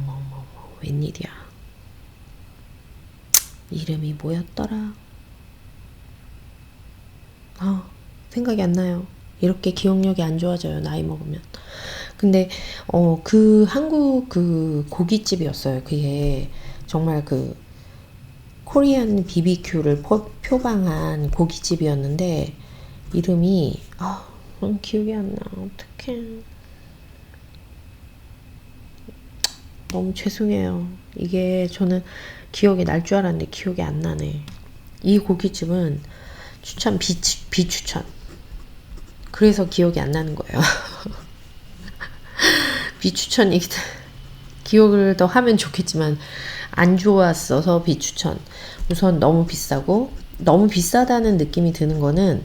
웬일이야. 이름이 뭐였더라? 생각이 안 나요. 이렇게 기억력이 안 좋아져요, 나이 먹으면. 근데 그 한국 그 고깃집이었어요. 그게 정말 그 코리안 BBQ를 표방한 고깃집이었는데 이름이 기억이 안 나. 어떡해. 너무 죄송해요. 이게 저는 기억이 날 줄 알았는데 기억이 안 나네. 이 고깃집은 추천, 비추천. 그래서 기억이 안 나는 거예요. 비추천이 기억을 더 하면 좋겠지만 안 좋았어서 비추천. 우선 너무 비싸고, 너무 비싸다는 느낌이 드는 거는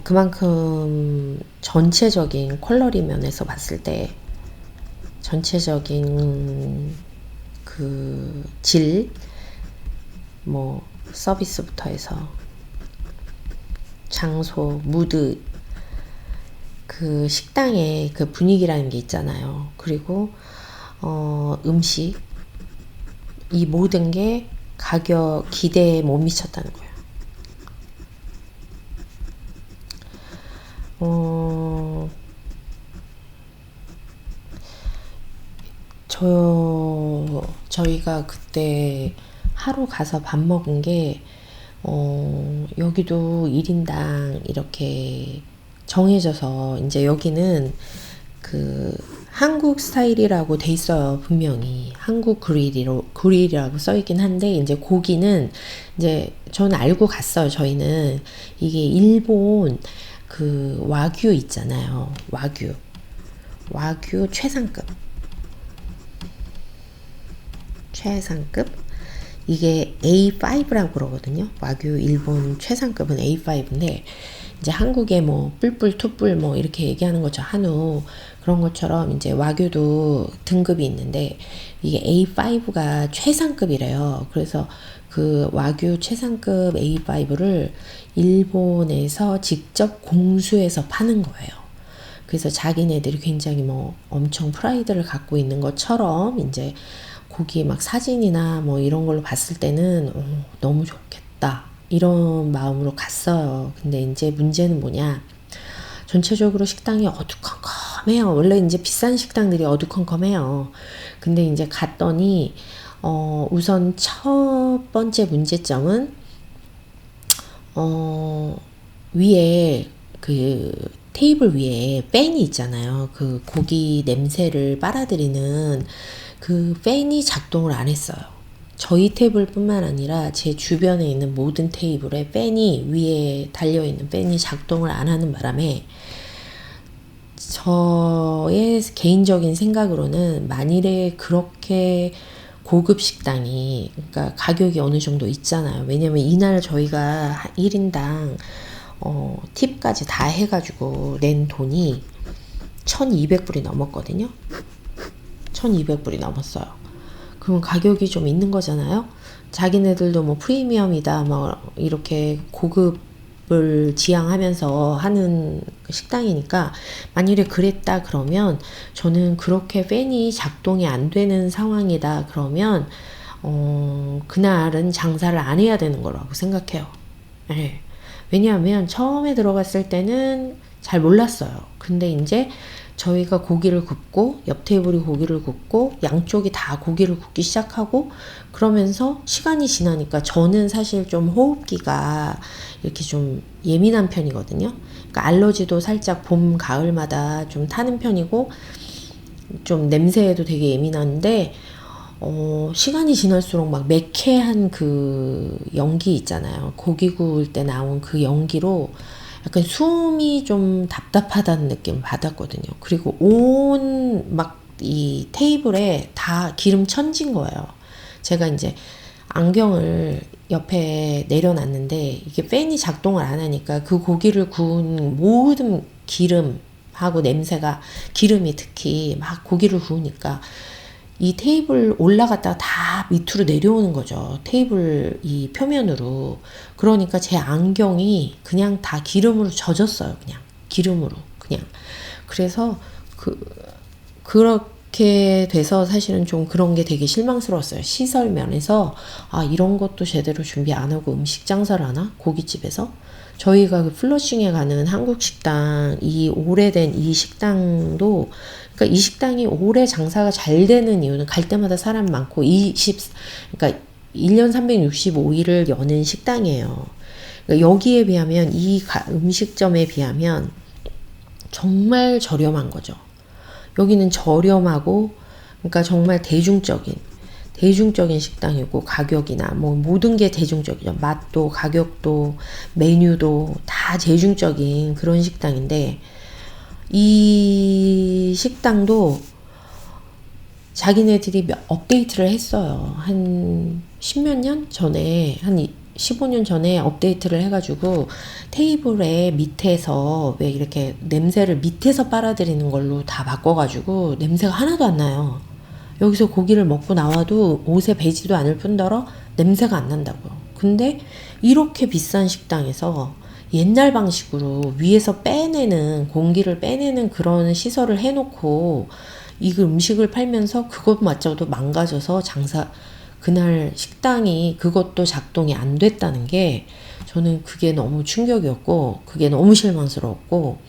그만큼 전체적인 퀄러리 면에서 봤을 때 전체적인 그 질, 뭐 서비스부터 해서 장소, 무드, 그 식당의 그 분위기라는 게 있잖아요. 그리고 음식, 이 모든 게 가격 기대에 못 미쳤다는 거예요. 저희가 그때 하루 가서 밥 먹은 게 여기도 1인당 이렇게 정해져서 이제 여기는 그 한국 스타일이라고 돼 있어요. 분명히 한국 그릴이라고 써 있긴 한데 이제 고기는 이제 저는 알고 갔어요. 저희는 이게 일본 그 와규 있잖아요. 와규 최상급 이게 A5라고 그러거든요. 와규 일본 최상급은 A5인데 이제 한국에 뭐 뿔뿔 투뿔 뭐 이렇게 얘기하는 것처럼 한우 그런 것처럼 이제 와규도 등급이 있는데 이게 A5가 최상급이래요. 그래서 그 와규 최상급 A5를 일본에서 직접 공수해서 파는 거예요. 그래서 자기네들이 굉장히 뭐 엄청 프라이드를 갖고 있는 것처럼 이제 고기 막 사진이나 뭐 이런 걸로 봤을 때는 너무 좋겠다 이런 마음으로 갔어요. 근데 이제 문제는 뭐냐, 전체적으로 식당이 어두컴컴해요. 원래 이제 비싼 식당들이 어두컴컴해요. 근데 이제 갔더니 우선 첫 번째 문제점은 위에 그 테이블 위에 팬이 있잖아요. 그 고기 냄새를 빨아들이는 그 팬이 작동을 안 했어요. 저희 테이블뿐만 아니라 제 주변에 있는 모든 테이블에 팬이 위에 달려있는 팬이 작동을 안 하는 바람에 저의 개인적인 생각으로는 만일에 그렇게 고급 식당이 그러니까 가격이 어느 정도 있잖아요. 왜냐면 이날 저희가 1인당 팁까지 다 해가지고 낸 돈이 1200불이 넘었거든요. 1200불이 넘었어요. 그럼 가격이 좀 있는 거잖아요. 자기네들도 뭐 프리미엄이다 뭐 이렇게 고급을 지향하면서 하는 식당이니까 만일에 그랬다 그러면 저는 그렇게 팬이 작동이 안 되는 상황이다 그러면 그날은 장사를 안 해야 되는 거라고 생각해요. 네. 왜냐하면 처음에 들어갔을 때는 잘 몰랐어요. 근데 이제 저희가 고기를 굽고 옆 테이블이 고기를 굽고 양쪽이 다 고기를 굽기 시작하고 그러면서 시간이 지나니까 저는 사실 좀 호흡기가 이렇게 좀 예민한 편이거든요. 그러니까 알러지도 살짝 봄, 가을마다 좀 타는 편이고 좀 냄새에도 되게 예민한데 시간이 지날수록 막 매캐한 그 연기 있잖아요. 고기 구울 때 나온 그 연기로 약간 숨이 좀 답답하다는 느낌을 받았거든요. 그리고 온 막 이 테이블에 다 기름 천진 거예요. 제가 이제 안경을 옆에 내려놨는데 이게 팬이 작동을 안 하니까 그 고기를 구운 모든 기름하고 냄새가 기름이 특히 막 고기를 구우니까 이 테이블 올라갔다가 다 밑으로 내려오는 거죠. 테이블 이 표면으로. 그러니까 제 안경이 그냥 다 기름으로 젖었어요. 그냥 기름으로 그냥. 그래서 그렇게 그렇게 돼서 사실은 좀 그런 게 되게 실망스러웠어요. 시설 면에서 아 이런 것도 제대로 준비 안 하고 음식 장사를 하나? 고깃집에서? 저희가 그 플러싱에 가는 한국 식당, 이 오래된 이 식당도, 그러니까 이 식당이 오래 장사가 잘 되는 이유는 갈 때마다 사람 많고 그러니까 1년 365일을 여는 식당이에요. 그러니까 여기에 비하면 이 음식점에 비하면 정말 저렴한 거죠. 여기는 저렴하고, 그러니까 정말 대중적인 식당이고, 가격이나 뭐 모든 게 대중적이죠. 맛도, 가격도, 메뉴도 다 대중적인 그런 식당인데, 이 식당도 자기네들이 업데이트를 했어요. 한 십몇 년 전에, 한 15년 전에 업데이트를 해가지고 테이블에 밑에서 왜 이렇게 냄새를 밑에서 빨아들이는 걸로 다 바꿔가지고 냄새가 하나도 안 나요. 여기서 고기를 먹고 나와도 옷에 배지도 않을 뿐더러 냄새가 안 난다고요. 근데 이렇게 비싼 식당에서 옛날 방식으로 위에서 빼내는, 공기를 빼내는 그런 시설을 해놓고 이 음식을 팔면서 그것마저도 망가져서 그날 식당이 그것도 작동이 안 됐다는 게 저는 그게 너무 충격이었고, 그게 너무 실망스러웠고,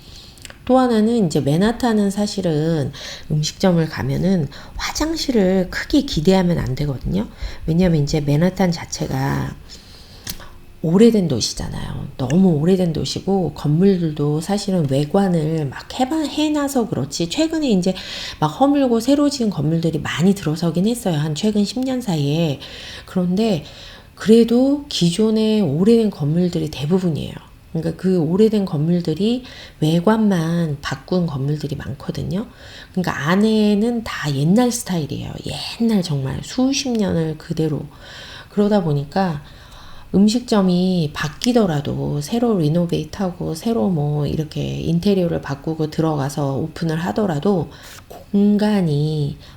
또 하나는 이제 맨하탄은 사실은 음식점을 가면은 화장실을 크게 기대하면 안 되거든요. 왜냐면 이제 맨하탄 자체가 오래된 도시잖아요. 너무 오래된 도시고 건물들도 사실은 외관을 막 해놔서 그렇지 최근에 이제 막 허물고 새로 지은 건물들이 많이 들어서긴 했어요. 한 최근 10년 사이에. 그런데 그래도 기존의 오래된 건물들이 대부분이에요. 그러니까 그 오래된 건물들이 외관만 바꾼 건물들이 많거든요. 그러니까 안에는 다 옛날 스타일이에요. 옛날 정말 수십 년을 그대로. 그러다 보니까 음식점이 바뀌더라도 새로 리노베이트하고 새로 뭐 이렇게 인테리어를 바꾸고 들어가서 오픈을 하더라도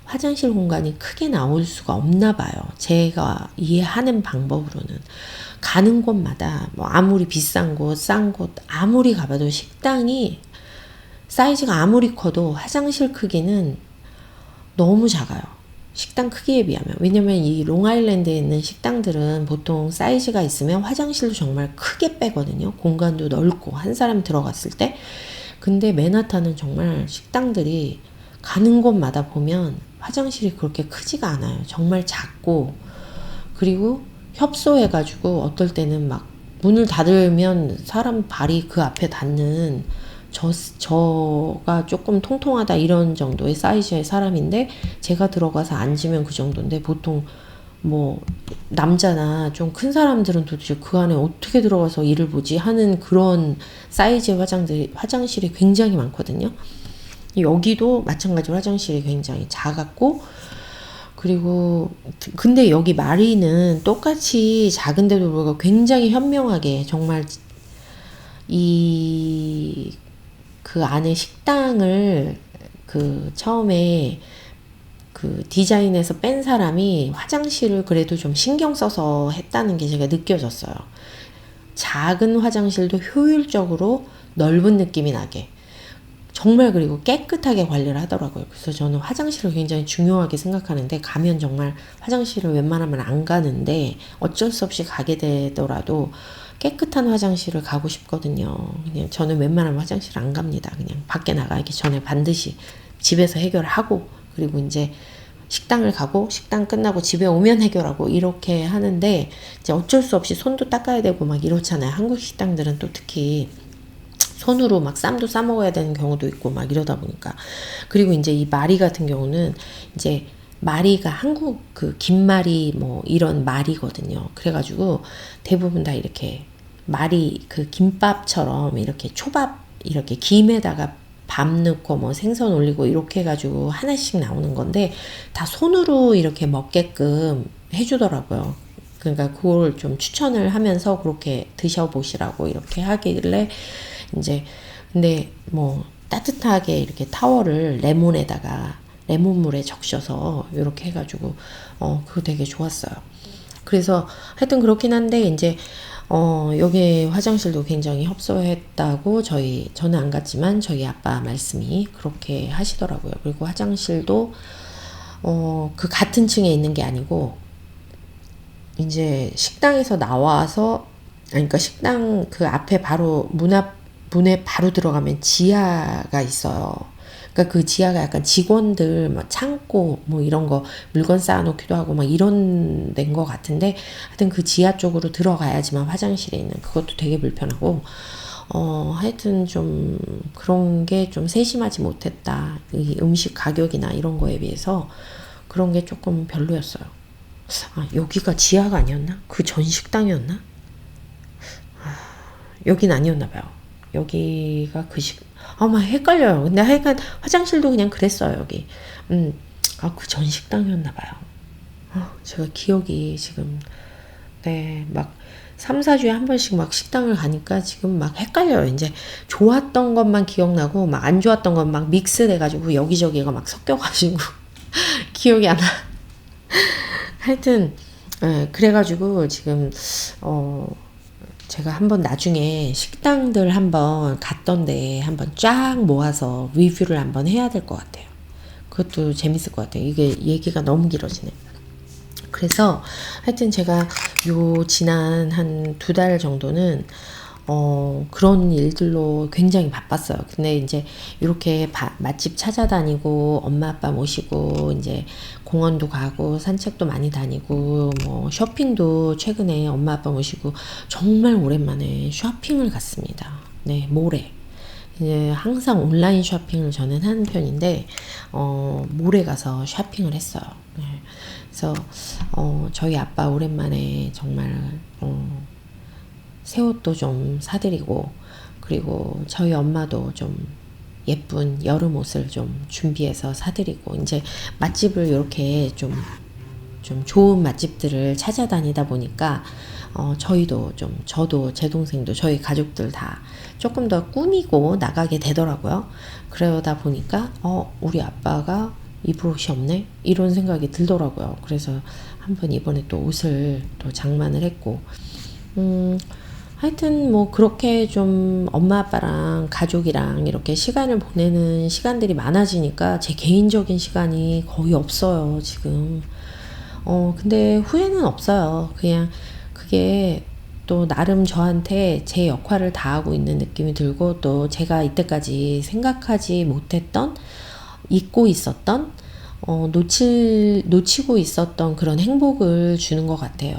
화장실 공간이 크게 나올 수가 없나 봐요. 제가 이해하는 방법으로는. 가는 곳마다 뭐 아무리 비싼 곳, 싼 곳, 아무리 가봐도 식당이 사이즈가 아무리 커도 화장실 크기는 너무 작아요. 식당 크기에 비하면. 왜냐면 이 롱아일랜드에 있는 식당들은 보통 사이즈가 있으면 화장실도 정말 크게 빼거든요. 공간도 넓고 한 사람 들어갔을 때. 근데 맨하탄은 정말 식당들이 가는 곳마다 보면 화장실이 그렇게 크지가 않아요. 정말 작고, 그리고 협소해가지고 어떨 때는 막 문을 닫으면 사람 발이 그 앞에 닿는, 저가 조금 통통하다 이런 정도의 사이즈의 사람인데 제가 들어가서 앉으면 그 정도인데, 보통 뭐 남자나 좀 큰 사람들은 도대체 그 안에 어떻게 들어가서 일을 보지 하는 그런 사이즈의 화장실이 굉장히 많거든요. 여기도 마찬가지로 화장실이 굉장히 작았고, 그리고 근데 여기 마리는 똑같이 작은데도 불구하고 굉장히 현명하게 정말 그 안에 식당을 처음에 그 디자인에서 뺀 사람이 화장실을 그래도 좀 신경 써서 했다는 게 제가 느껴졌어요. 작은 화장실도 효율적으로 넓은 느낌이 나게. 정말, 그리고 깨끗하게 관리를 하더라고요. 그래서 저는 화장실을 굉장히 중요하게 생각하는데, 가면 정말 화장실을 웬만하면 안 가는데 어쩔 수 없이 가게 되더라도 깨끗한 화장실을 가고 싶거든요. 그냥 저는 웬만하면 화장실 안 갑니다. 그냥 밖에 나가기 전에 반드시 집에서 해결하고, 그리고 이제 식당을 가고 식당 끝나고 집에 오면 해결하고 이렇게 하는데, 이제 어쩔 수 없이 손도 닦아야 되고 막 이렇잖아요. 한국 식당들은 또 특히 손으로 막 쌈도 싸 먹어야 되는 경우도 있고 막 이러다 보니까. 그리고 이제 이 마리 같은 경우는 이제 마리가 한국 그 김말이 뭐 이런 말이거든요. 그래가지고 대부분 다 이렇게 마리 그 김밥처럼 이렇게 초밥 이렇게 김에다가 밥 넣고 뭐 생선 올리고 이렇게 해가지고 하나씩 나오는 건데 다 손으로 이렇게 먹게끔 해주더라고요. 그러니까 그걸 좀 추천을 하면서 그렇게 드셔보시라고 이렇게 하길래, 이제 근데 뭐 따뜻하게 이렇게 타월을 레몬물에 적셔서 이렇게 해가지고 그거 되게 좋았어요. 그래서 하여튼 그렇긴 한데, 이제 여기 화장실도 굉장히 협소했다고 저는 안 갔지만 저희 아빠 말씀이 그렇게 하시더라고요. 그리고 화장실도 그 같은 층에 있는 게 아니고 이제 식당에서 나와서 그러니까 식당 그 앞에 바로 문에 바로 들어가면 지하가 있어요. 그러니까 그 지하가 약간 직원들 막 창고 뭐 이런 거 물건 쌓아놓기도 하고 막 이런 데인 것 같은데 하여튼 그 지하 쪽으로 들어가야지만 화장실에 있는 그것도 되게 불편하고 하여튼 좀 그런 게 좀 세심하지 못했다. 이 음식 가격이나 이런 거에 비해서 그런 게 조금 별로였어요. 아, 여기가 지하가 아니었나? 그 전 식당이었나? 여긴 아니었나 봐요. 여기가 막 헷갈려요. 근데 하여간 화장실도 그냥 그랬어요, 여기. 그 전 식당이었나 봐요. 제가 기억이 지금, 네, 막 3, 4주에 한 번씩 막 식당을 가니까 지금 막 헷갈려요. 이제 좋았던 것만 기억나고 막 안 좋았던 것 막 믹스돼가지고 여기저기가 막 섞여가지고 기억이 안 나. 하여튼, 그래가지고 지금, 제가 한번 나중에 식당들 한번 갔던데 한번 쫙 모아서 리뷰를 한번 해야 될 것 같아요. 그것도 재밌을 것 같아요. 이게 얘기가 너무 길어지네. 그래서 하여튼 제가 지난 한 2달 정도는 그런 일들로 굉장히 바빴어요. 근데 이제 이렇게 맛집 찾아다니고 엄마 아빠 모시고 이제 공원도 가고 산책도 많이 다니고 뭐 쇼핑도 최근에 엄마 아빠 모시고 정말 오랜만에 쇼핑을 갔습니다. 네, 몰에. 이제 항상 온라인 쇼핑을 저는 하는 편인데 몰에 가서 쇼핑을 했어요. 네. 그래서 저희 아빠 오랜만에 정말 새 옷도 좀 사드리고 그리고 저희 엄마도 좀 예쁜 여름 옷을 좀 준비해서 사드리고 이제 맛집을 이렇게 좀 좋은 맛집들을 찾아다니다 보니까 저도 제 동생도 저희 가족들 다 조금 더 꾸미고 나가게 되더라고요. 그러다 보니까 우리 아빠가 입을 옷이 없네 이런 생각이 들더라고요. 그래서 한번 이번에 또 옷을 또 장만을 했고 하여튼 뭐 그렇게 좀 엄마 아빠랑 가족이랑 이렇게 시간을 보내는 시간들이 많아지니까 제 개인적인 시간이 거의 없어요, 지금. 근데 후회는 없어요. 그냥 그게 또 나름 저한테 제 역할을 다하고 있는 느낌이 들고 또 제가 이때까지 생각하지 못했던 잊고 있었던 놓치고 있었던 그런 행복을 주는 것 같아요.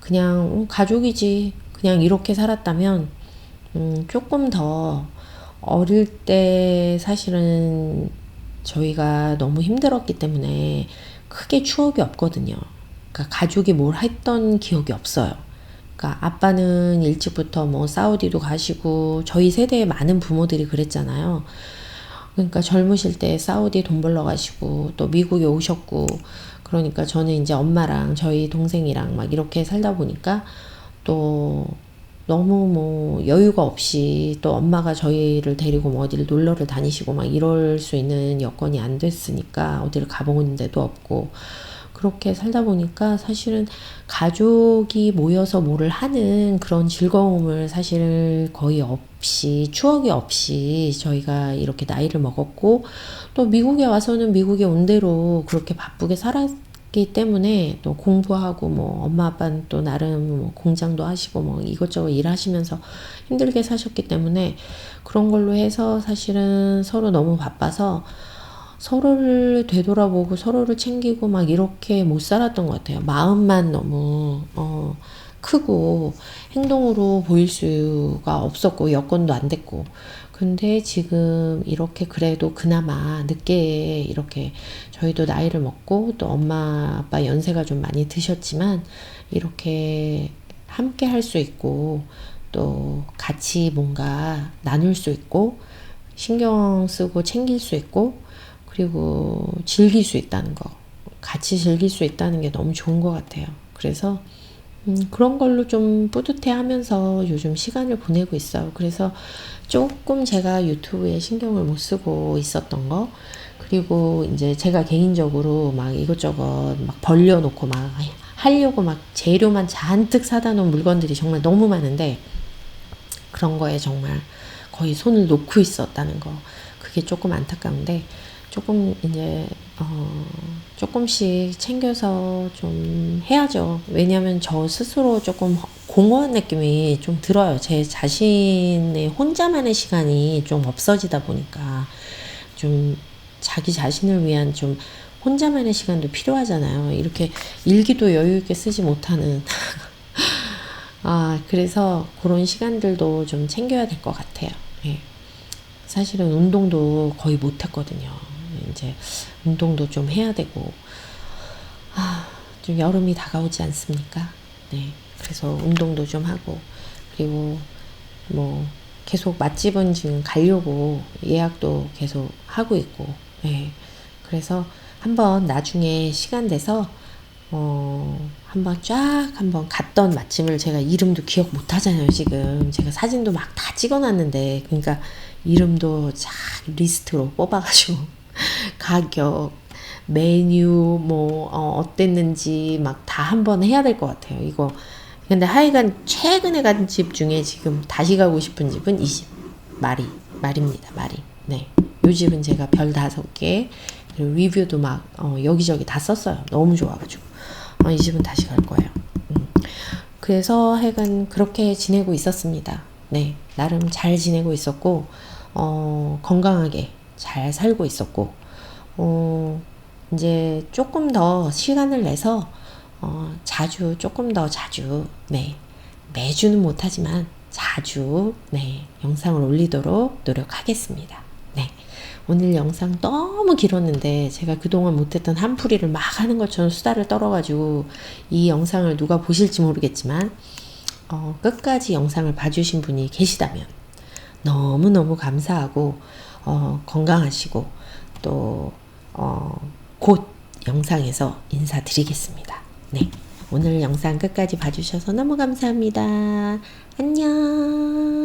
그냥 가족이지 그냥 이렇게 살았다면 조금 더 어릴 때 사실은 저희가 너무 힘들었기 때문에 크게 추억이 없거든요. 그러니까 가족이 뭘 했던 기억이 없어요. 그러니까 아빠는 일찍부터 뭐 사우디도 가시고 저희 세대의 많은 부모들이 그랬잖아요. 그러니까 젊으실 때 사우디 돈 벌러 가시고 또 미국에 오셨고 그러니까 저는 이제 엄마랑 저희 동생이랑 막 이렇게 살다 보니까 또 너무 뭐 여유가 없이 또 엄마가 저희를 데리고 뭐 어디를 놀러를 다니시고 막 이럴 수 있는 여건이 안 됐으니까 어디를 가보는 데도 없고 그렇게 살다 보니까 사실은 가족이 모여서 뭐를 하는 그런 즐거움을 사실 거의 없이 추억이 없이 저희가 이렇게 나이를 먹었고 또 미국에 와서는 미국에 온 대로 그렇게 바쁘게 살았기 때문에 또 공부하고 뭐 엄마 아빠는 또 나름 뭐 공장도 하시고 뭐 이것저것 일하시면서 힘들게 사셨기 때문에 그런 걸로 해서 사실은 서로 너무 바빠서 서로를 되돌아보고 서로를 챙기고 막 이렇게 못 살았던 것 같아요. 마음만 너무 크고 행동으로 보일 수가 없었고 여건도 안 됐고 근데 지금 이렇게 그래도 그나마 늦게 이렇게 저희도 나이를 먹고 또 엄마 아빠 연세가 좀 많이 드셨지만 이렇게 함께 할 수 있고 또 같이 뭔가 나눌 수 있고 신경 쓰고 챙길 수 있고 그리고 즐길 수 있다는 거 같이 즐길 수 있다는 게 너무 좋은 것 같아요. 그래서 그런 걸로 좀 뿌듯해 하면서 요즘 시간을 보내고 있어요. 그래서 조금 제가 유튜브에 신경을 못 쓰고 있었던 거 그리고 이제 제가 개인적으로 막 이것저것 막 벌려놓고 막 하려고 막 재료만 잔뜩 사다 놓은 물건들이 정말 너무 많은데 그런 거에 정말 거의 손을 놓고 있었다는 거. 그게 조금 안타까운데 조금 이제 조금씩 챙겨서 좀 해야죠. 왜냐하면 저 스스로 조금 공허한 느낌이 좀 들어요. 제 자신의 혼자만의 시간이 좀 없어지다 보니까 좀 자기 자신을 위한 좀 혼자만의 시간도 필요하잖아요. 이렇게 일기도 여유 있게 쓰지 못하는 그래서 그런 시간들도 좀 챙겨야 될 것 같아요. 예. 사실은 운동도 거의 못 했거든요. 이제 운동도 좀 해야 되고, 좀 여름이 다가오지 않습니까? 네. 그래서 운동도 좀 하고, 그리고 뭐, 계속 맛집은 지금 가려고 예약도 계속 하고 있고, 네. 그래서 한번 나중에 시간 돼서 한번 쫙 한번 갔던 맛집을 제가 이름도 기억 못 하잖아요, 지금. 제가 사진도 막 다 찍어 놨는데, 그러니까 이름도 쫙 리스트로 뽑아가지고, 가격, 메뉴, 뭐, 어땠는지 막 다 한번 해야 될 것 같아요, 이거. 근데 하여간 최근에 간 집 중에 지금 다시 가고 싶은 집은 이 집. 말입니다, 말이. 네. 요 집은 제가 별 5개, 그리고 리뷰도 막, 여기저기 다 썼어요. 너무 좋아가지고. 이 집은 다시 갈 거예요. 그래서 하여간 그렇게 지내고 있었습니다. 네. 나름 잘 지내고 있었고, 건강하게 잘 살고 있었고, 이제 조금 더 시간을 내서, 조금 더 자주, 네. 매주는 못하지만 자주, 네. 영상을 올리도록 노력하겠습니다. 네. 오늘 영상 너무 길었는데 제가 그동안 못했던 한풀이를 막 하는 것처럼 수다를 떨어가지고 이 영상을 누가 보실지 모르겠지만 끝까지 영상을 봐주신 분이 계시다면 너무너무 감사하고 건강하시고 또 곧 영상에서 인사드리겠습니다. 네, 오늘 영상 끝까지 봐주셔서 너무 감사합니다. 안녕.